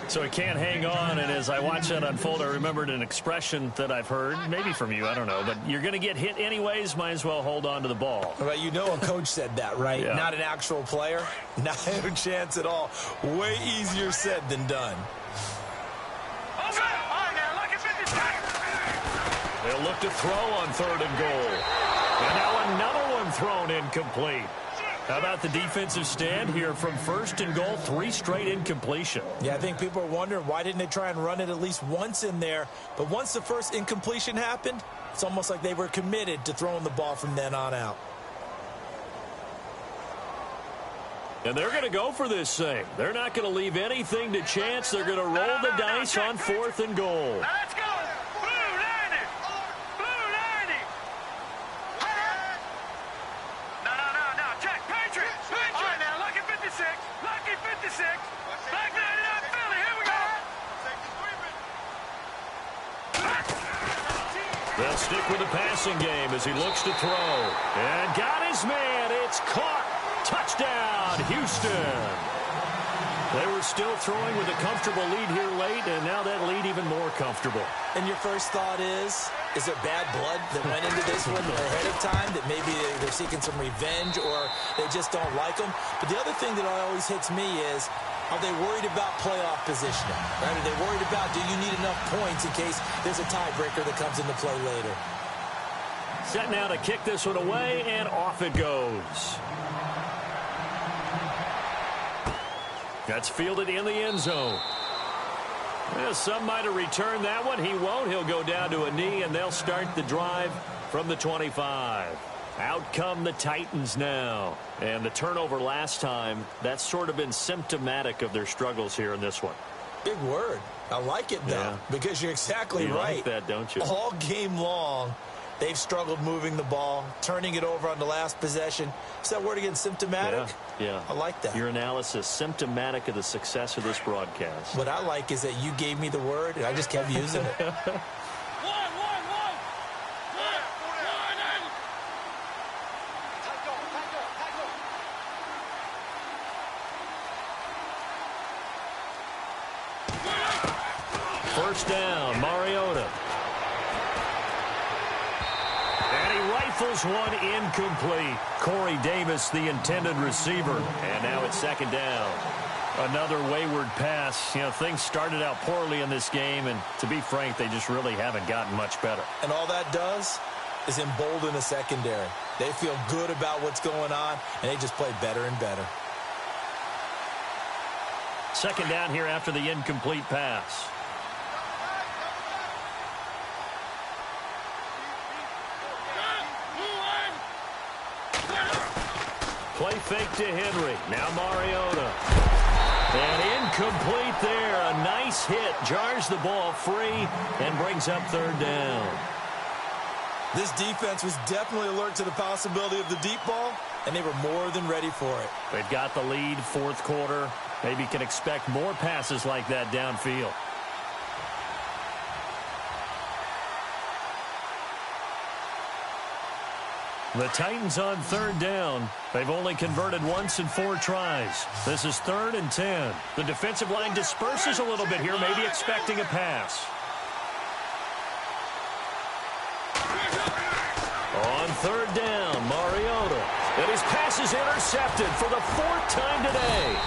So he can't hang on, and as I watch that unfold, I remembered an expression that I've heard, maybe from you, I don't know, but you're going to get hit anyways, might as well hold on to the ball. Well, you know a coach said that, right? Yeah. Not an actual player. Not a chance at all. Way easier said than done. They'll look to throw on 3rd and goal. And now another one thrown incomplete. How about the defensive stand here from 1st and goal, 3 straight incompletion. Yeah, I think people are wondering why didn't they try and run it at least once in there. But once the first incompletion happened, it's almost like they were committed to throwing the ball from then on out. And they're going to go for this thing. They're not going to leave anything to chance. They're going to roll the dice on 4th and goal. Let's go. Blue 90. Blue 90. No. Check. Patriots. All right, now, lucky 56. Lucky 56. Back 99 Philly. Here we go. They'll stick with the passing game as he looks to throw. And got his man. It's caught. Touchdown, Houston. They were still throwing with a comfortable lead here late, and now that lead even more comfortable. And your first thought is there bad blood that went into this one ahead of time, that maybe they're seeking some revenge or they just don't like them? But the other thing that always hits me is, are they worried about playoff positioning? Right? Are they worried about, do you need enough points in case there's a tiebreaker that comes into play later? Set now to kick this one away, and off it goes. That's fielded in the end zone. Well, some might have returned that one. He won't. He'll go down to a knee, and they'll start the drive from the 25. Out come the Titans now. And the turnover last time, that's sort of been symptomatic of their struggles here in this one. Big word. I like it, though, because you're exactly right. You like that, don't you? All game long, they've struggled moving the ball, turning it over on the last possession. Is that word again, symptomatic? Yeah. I like that. Your analysis, symptomatic of the success of this broadcast. What I like is that you gave me the word, and I just kept using it. First down, Mariota. And he rifles one incomplete. Corey Davis, the intended receiver. And now it's second down. Another wayward pass. You know, things started out poorly in this game, and to be frank, they just really haven't gotten much better. And all that does is embolden the secondary. They feel good about what's going on, and they just play better and better. Second down here after the incomplete pass. Play fake to Henry. Now Mariota. And incomplete there. A nice hit. Jars the ball free and brings up third down. This defense was definitely alert to the possibility of the deep ball, and they were more than ready for it. They've got the lead, fourth quarter. Maybe can expect more passes like that downfield. The Titans on third down. They've only converted once in 4 tries. This is 3rd and 10. The defensive line disperses a little bit here, maybe expecting a pass. On third down, Mariota. And his pass is intercepted for the 4th time today.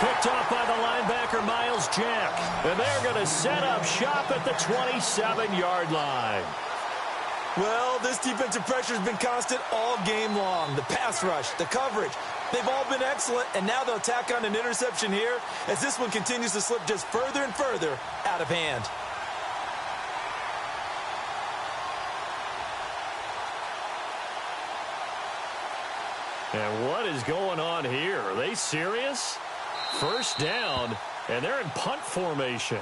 Picked off by the linebacker, Miles Jack. And they're going to set up shop at the 27-yard line. Well, this defensive pressure has been constant all game long. The pass rush, the coverage, they've all been excellent, and now they'll tack on an interception here as this one continues to slip just further and further out of hand. And what is going on here? Are they serious? First down, and they're in punt formation.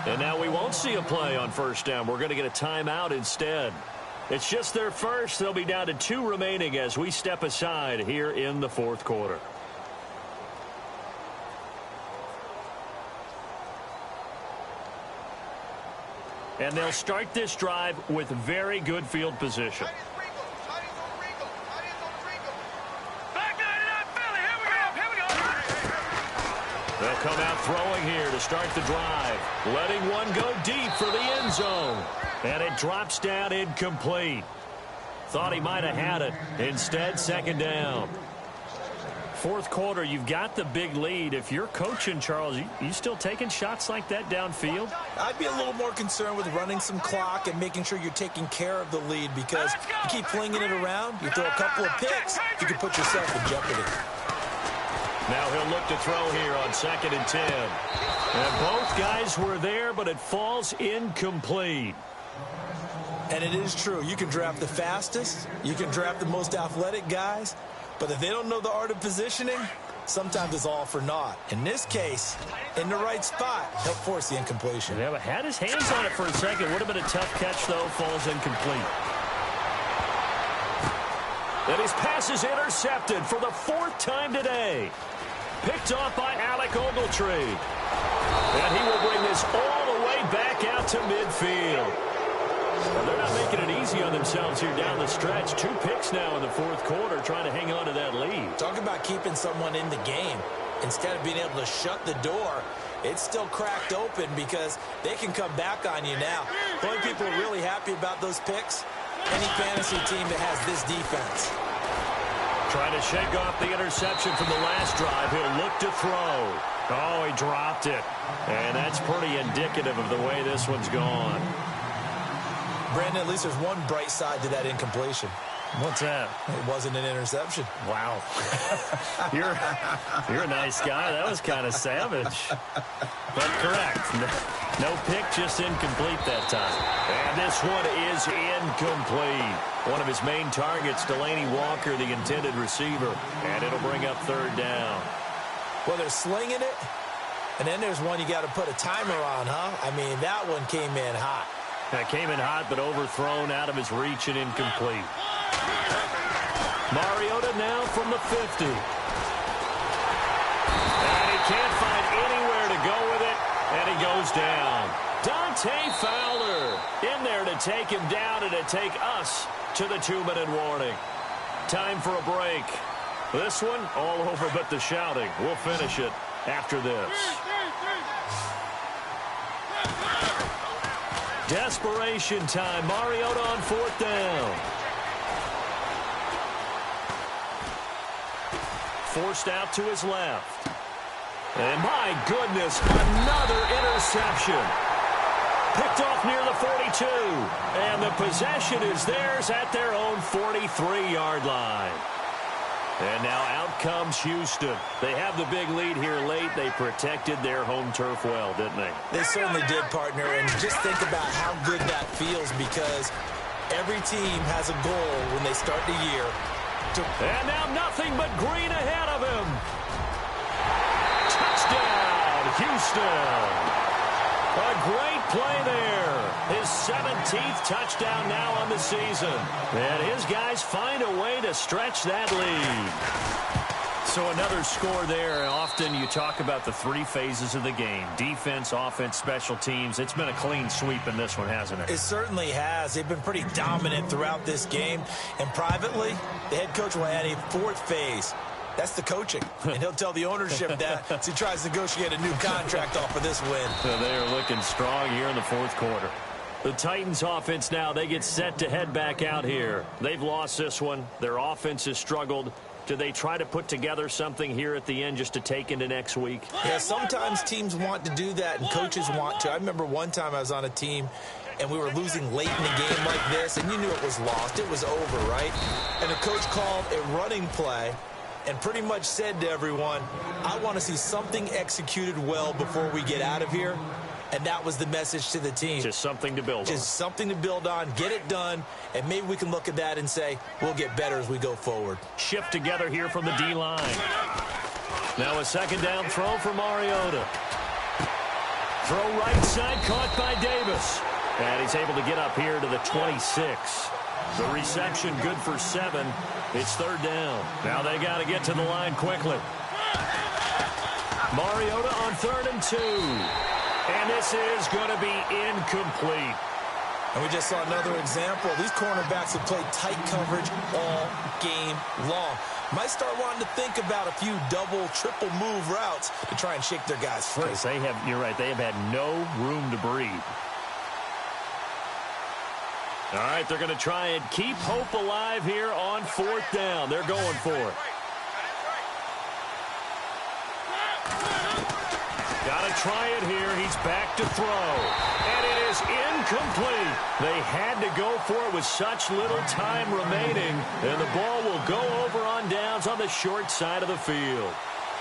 And now we won't see a play on first down. We're going to get a timeout instead. It's just their first. They'll be down to 2 remaining as we step aside here in the 4th quarter. And they'll start this drive with very good field position. They'll come out throwing here to start the drive. Letting one go deep for the end zone. And it drops down incomplete. Thought he might have had it. Instead, second down. 4th quarter, you've got the big lead. If you're coaching, Charles, you still taking shots like that downfield? I'd be a little more concerned with running some clock and making sure you're taking care of the lead, because you keep flinging it around, you throw a couple of picks, you can put yourself in jeopardy. Now he'll look to throw here on 2nd and 10. And both guys were there, but it falls incomplete. And it is true. You can draft the fastest. You can draft the most athletic guys. But if they don't know the art of positioning, sometimes it's all for naught. In this case, in the right spot, he'll force the incompletion. Yeah, but had his hands on it for a second. Would have been a tough catch, though. Falls incomplete. And his pass is intercepted for the 4th time today. Picked off by Alec Ogletree. And he will bring this all the way back out to midfield. Well, they're not making it easy on themselves here down the stretch. 2 picks now in the 4th quarter, trying to hang on to that lead. Talk about keeping someone in the game. instead of being able to shut the door, it's still cracked open because they can come back on you now. The only people who are really happy about those picks, any fantasy team that has this defense. Trying to shake off the interception from the last drive. He'll look to throw. Oh, he dropped it. And that's pretty indicative of the way this one's gone. Brandon, at least there's one bright side to that incompletion. What's that? It wasn't an interception. Wow. You're a nice guy. That was kind of savage. But correct. No pick, just incomplete that time. And this one is incomplete. One of his main targets, Delaney Walker, the intended receiver. And it'll bring up third down. Well, they're slinging it. And then there's one you got to put a timer on, huh? I mean, that one came in hot. That came in hot, but overthrown out of his reach and incomplete. Mariota now from the 50. And he can't find anywhere to go with it, and he goes down. Dante Fowler in there to take him down and to take us to the 2-minute warning. Time for a break. This one, all over but the shouting. We'll finish it after this. Desperation time. Mariota on fourth down. Forced out to his left. And my goodness, another interception. Picked off near the 42. And the possession is theirs at their own 43-yard line. And now out comes Houston. They have the big lead here late. They protected their home turf well, didn't they? They certainly did, partner. And just think about how good that feels, because every team has a goal when they start the year. And now nothing but green ahead of him. Touchdown, Houston. A great play there. His 17th touchdown now on the season. And his guys find a way to stretch that lead. So another score there. Often you talk about the three phases of the game. Defense, offense, special teams. It's been a clean sweep in this one, hasn't it? It certainly has. They've been pretty dominant throughout this game. And privately, the head coach will add a fourth phase. That's the coaching. And he'll tell the ownership that as he tries to negotiate a new contract off of this win. So they are looking strong here in the fourth quarter. The Titans offense now, they get set to head back out here. They've lost this one. Their offense has struggled. Do they try to put together something here at the end just to take into next week? Yeah, sometimes teams want to do that and coaches want to. I remember one time I was on a team and we were losing late in the game like this, and you knew it was lost. It was over, right? And the coach called a running play and pretty much said to everyone, I want to see something executed well before we get out of here. And that was the message to the team. Just something to build on. Just something to build on, get it done, and maybe we can look at that and say, we'll get better as we go forward. Shift together here from the D-line. Now a second down throw for Mariota. Throw right side, caught by Davis. And he's able to get up here to the 26. The reception good for 7. It's third down. Now they got to get to the line quickly. Mariota on 3rd and 2. And this is going to be incomplete. And we just saw another example. These cornerbacks have played tight coverage all game long. Might start wanting to think about a few double, triple move routes to try and shake their guys free. They have, you're right, they have had no room to breathe. All right, they're going to try and keep hope alive here on 4th down. They're going for it. Got to try it here. He's back to throw. And it is incomplete. They had to go for it with such little time remaining. And the ball will go over on downs on the short side of the field.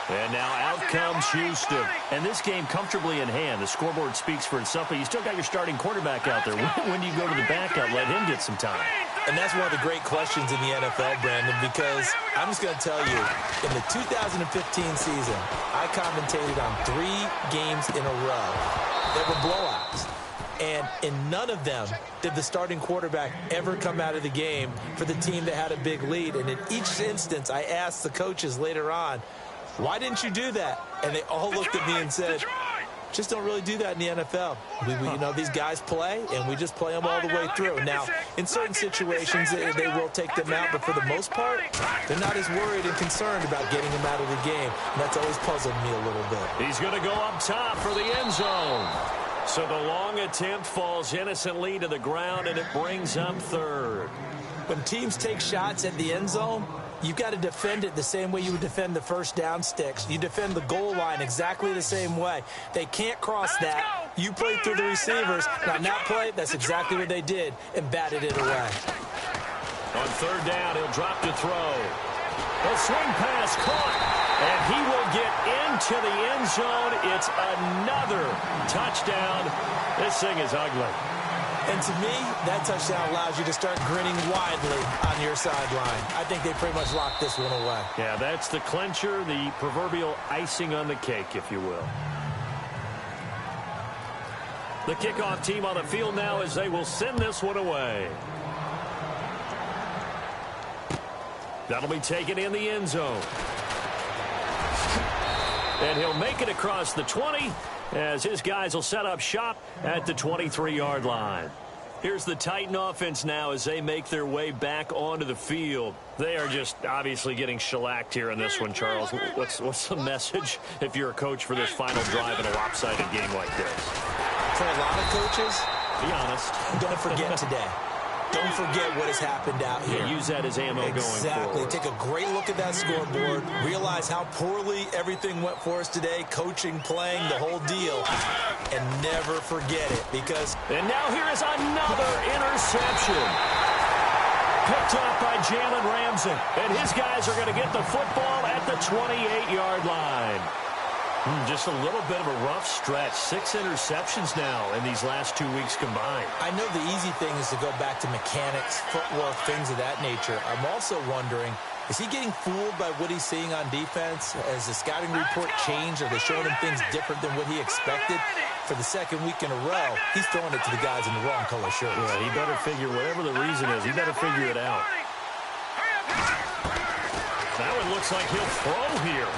And now out comes Houston. And this game comfortably in hand. The scoreboard speaks for itself, but you still got your starting quarterback out there. When do you go to the backup, let him get some time? And that's one of the great questions in the NFL, Brandon, because I'm just going to tell you, in the 2015 season, I commentated on 3 games in a row that were blowouts. And in none of them did the starting quarterback ever come out of the game for the team that had a big lead. And in each instance, I asked the coaches later on, why didn't you do that? And they all looked at me and said, Just don't really do that in the NFL. These guys play, and we just play them all the way through. Now, in certain situations, they will take them out, but for the most part, they're not as worried and concerned about getting them out of the game. And that's always puzzled me a little bit. He's going to go up top for the end zone. So the long attempt falls innocently to the ground, and it brings up third. When teams take shots at the end zone, you've got to defend it the same way you would defend the first down sticks. You defend the goal line exactly the same way. They can't cross that. You play through the receivers. Now, that play, that's exactly what they did, and batted it away. On third down, he'll drop to throw. A swing pass caught, and he will get into the end zone. It's another touchdown. This thing is ugly. And to me, that touchdown allows you to start grinning widely on your sideline. I think they pretty much locked this one away. Yeah, that's the clincher, the proverbial icing on the cake, if you will. The kickoff team on the field now as they will send this one away. That'll be taken in the end zone. And he'll make it across the 20 as his guys will set up shop at the 23-yard line. Here's the Titan offense now as they make their way back onto the field. They are just obviously getting shellacked here in this one, Charles. What's the message if you're a coach for this final drive in a lopsided game like this? For a lot of coaches, be honest, don't forget today. Don't forget what has happened out here. Yeah, use that as ammo going forward. Exactly. Take a great look at that scoreboard. Realize how poorly everything went for us today. Coaching, playing, the whole deal. And never forget it because... And now here is another interception. Picked off by Jalen Ramsey. And his guys are going to get the football at the 28-yard line. Just a little bit of a rough stretch. 6 interceptions now in these last 2 weeks combined. I know the easy thing is to go back to mechanics, footwork, things of that nature. I'm also wondering, is he getting fooled by what he's seeing on defense? Has the scouting report changed? Are they showing him things different than what he expected? For the second week in a row, he's throwing it to the guys in the wrong color shirts. Yeah, he better figure, whatever the reason is, he better figure it out. That one looks like he'll throw here.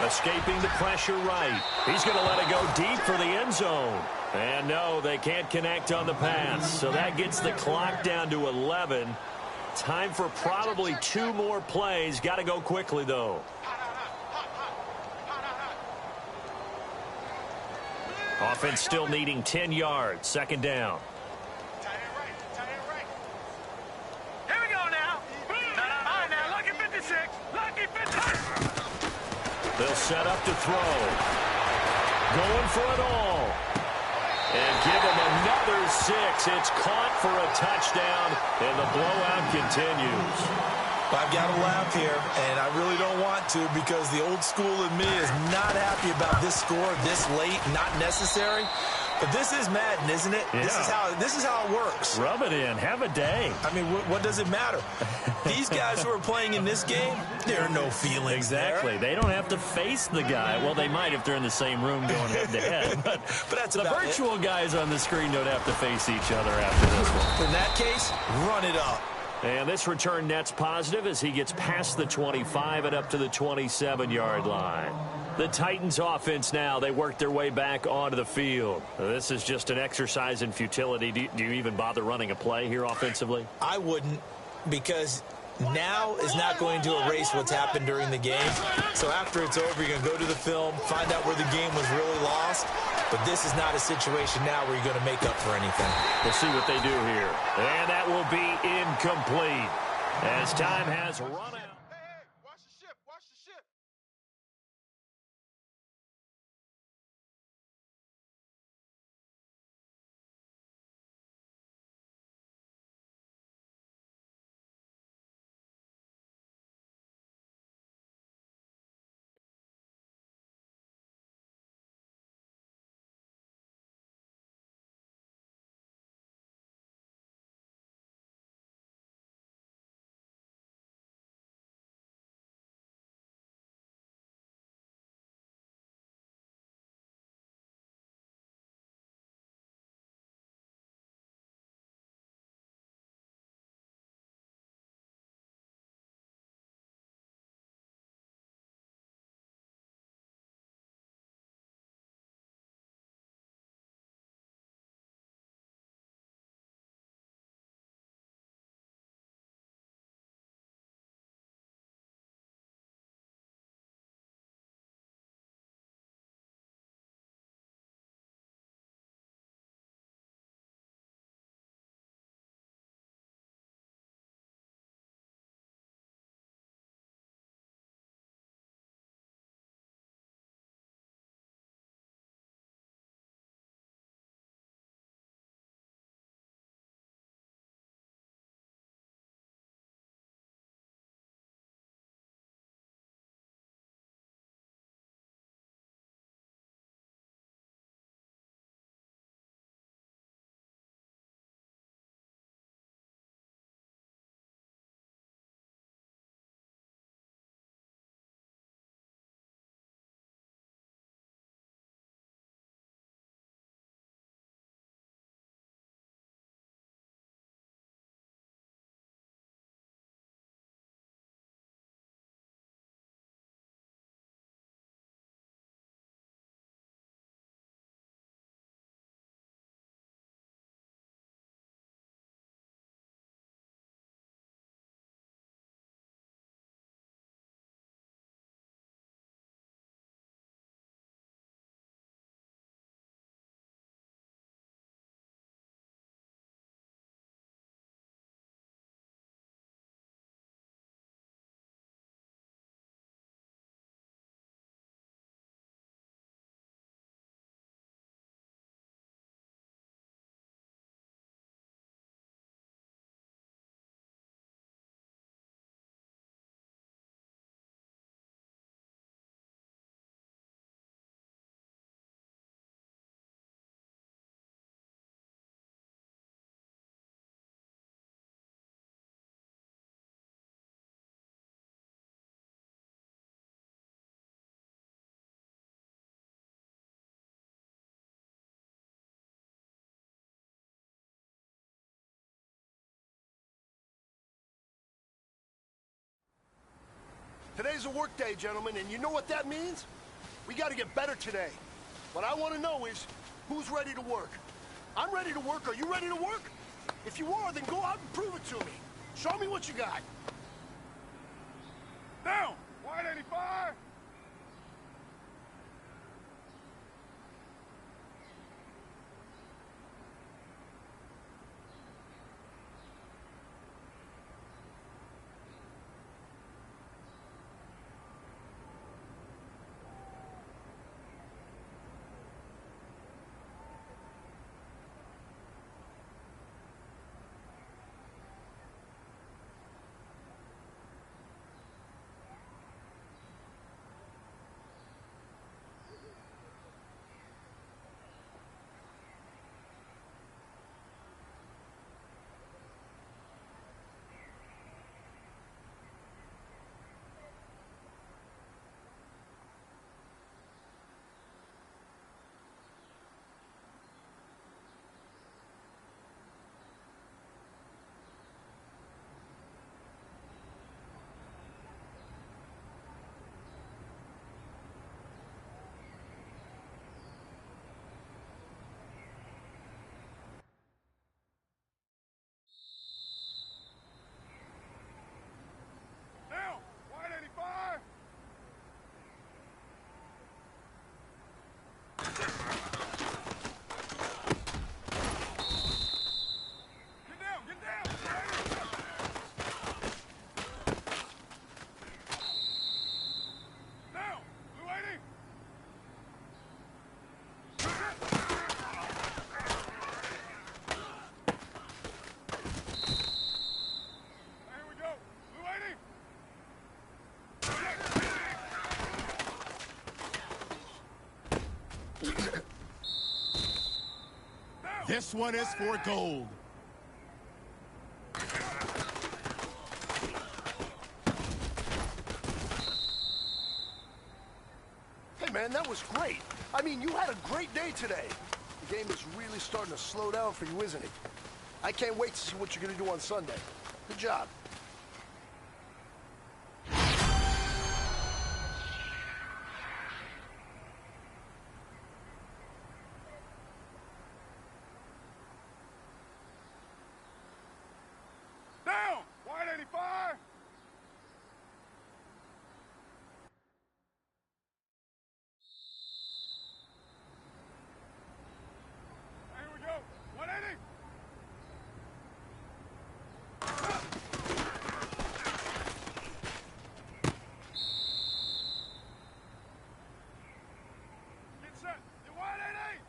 Escaping the pressure right. He's going to let it go deep for the end zone. And no, they can't connect on the pass. So that gets the clock down to 11. Time for probably 2 more plays. Got to go quickly, though. Offense still needing 10 yards. Second down. Here we go now. All right, now, lucky 56. Lucky 56. They'll set up to throw. Going for it all. And give him another 6. It's caught for a touchdown, and the blowout continues. I've got to laugh here, and I really don't want to because the old school in me is not happy about this score this late, not necessary. But this is Madden, isn't it? Yeah. This is how it works. Rub it in. Have a day. I mean, what does it matter? These guys who are playing in this game, there are no feelings. Exactly. There. They don't have to face the guy. Well, they might if they're in the same room going head-to-head. But that's the virtual guys on the screen don't have to face each other after this one. In that case, run it up. And this return net's positive as he gets past the 25 and up to the 27-yard line. The Titans offense now, they work their way back onto the field. This is just an exercise in futility. Do you even bother running a play here offensively? I wouldn't, because now is not going to erase what's happened during the game. So after it's over, you're going to go to the film, find out where the game was really lost. But this is not a situation now where you're going to make up for anything. We'll see what they do here. And that will be incomplete as time has run out. Today's a work day, gentlemen, and you know what that means? We got to get better today. What I want to know is, who's ready to work? I'm ready to work. Are you ready to work? If you are, then go out and prove it to me. Show me what you got. Down! Wide 85! Down! Wide 85! Get down! Get down! Down! Blue 80! Here we go! Blue 80! This one is for gold. Hey, man, that was great. I mean, you had a great day today. The game is really starting to slow down for you, isn't it? I can't wait to see what you're going to do on Sunday. Good job. Down! Wide 85! Here we go! 180! Get set! Get wide 80!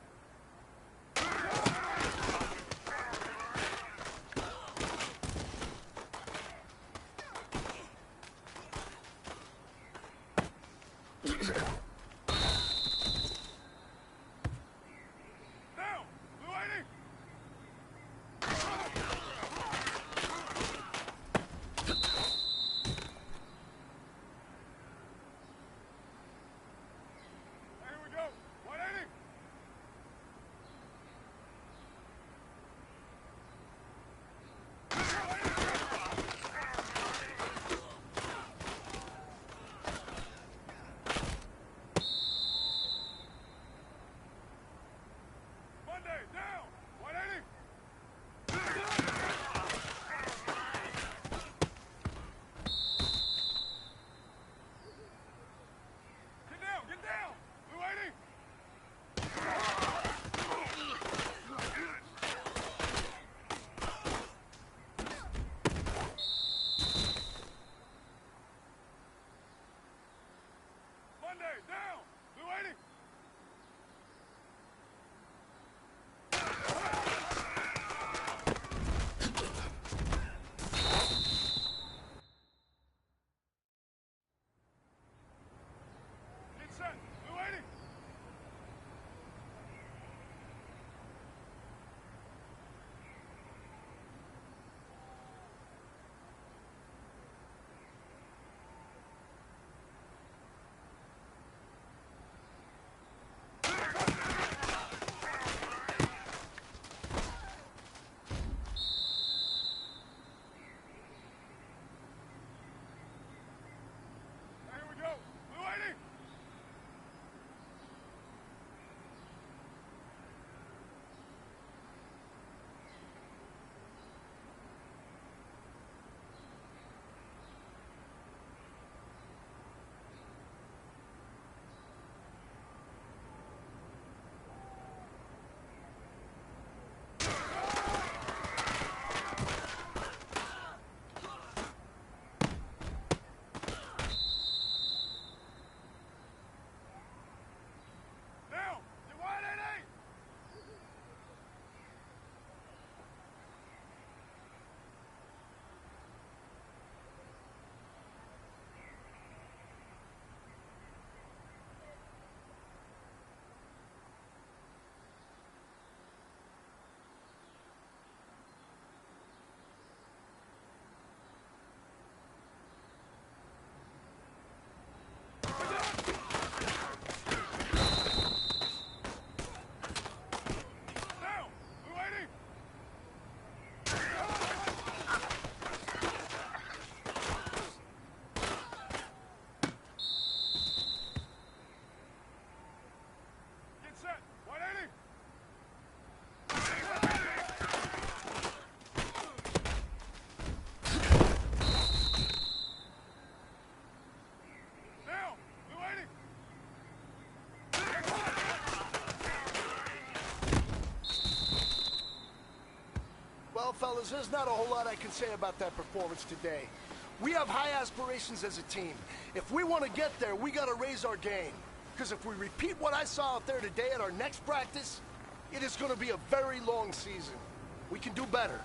Down! Blue 80! Here we go! 180! Monday, down! 180! Get down! Get down! Blue 80! Monday, down! Blue 80! Get set! Blue 80! fellas, there's not a whole lot I can say about that performance today. We have high aspirations as a team. If we want to get there, we got to raise our game. Because if we repeat what I saw out there today at our next practice, it is going to be a very long season. We can do better.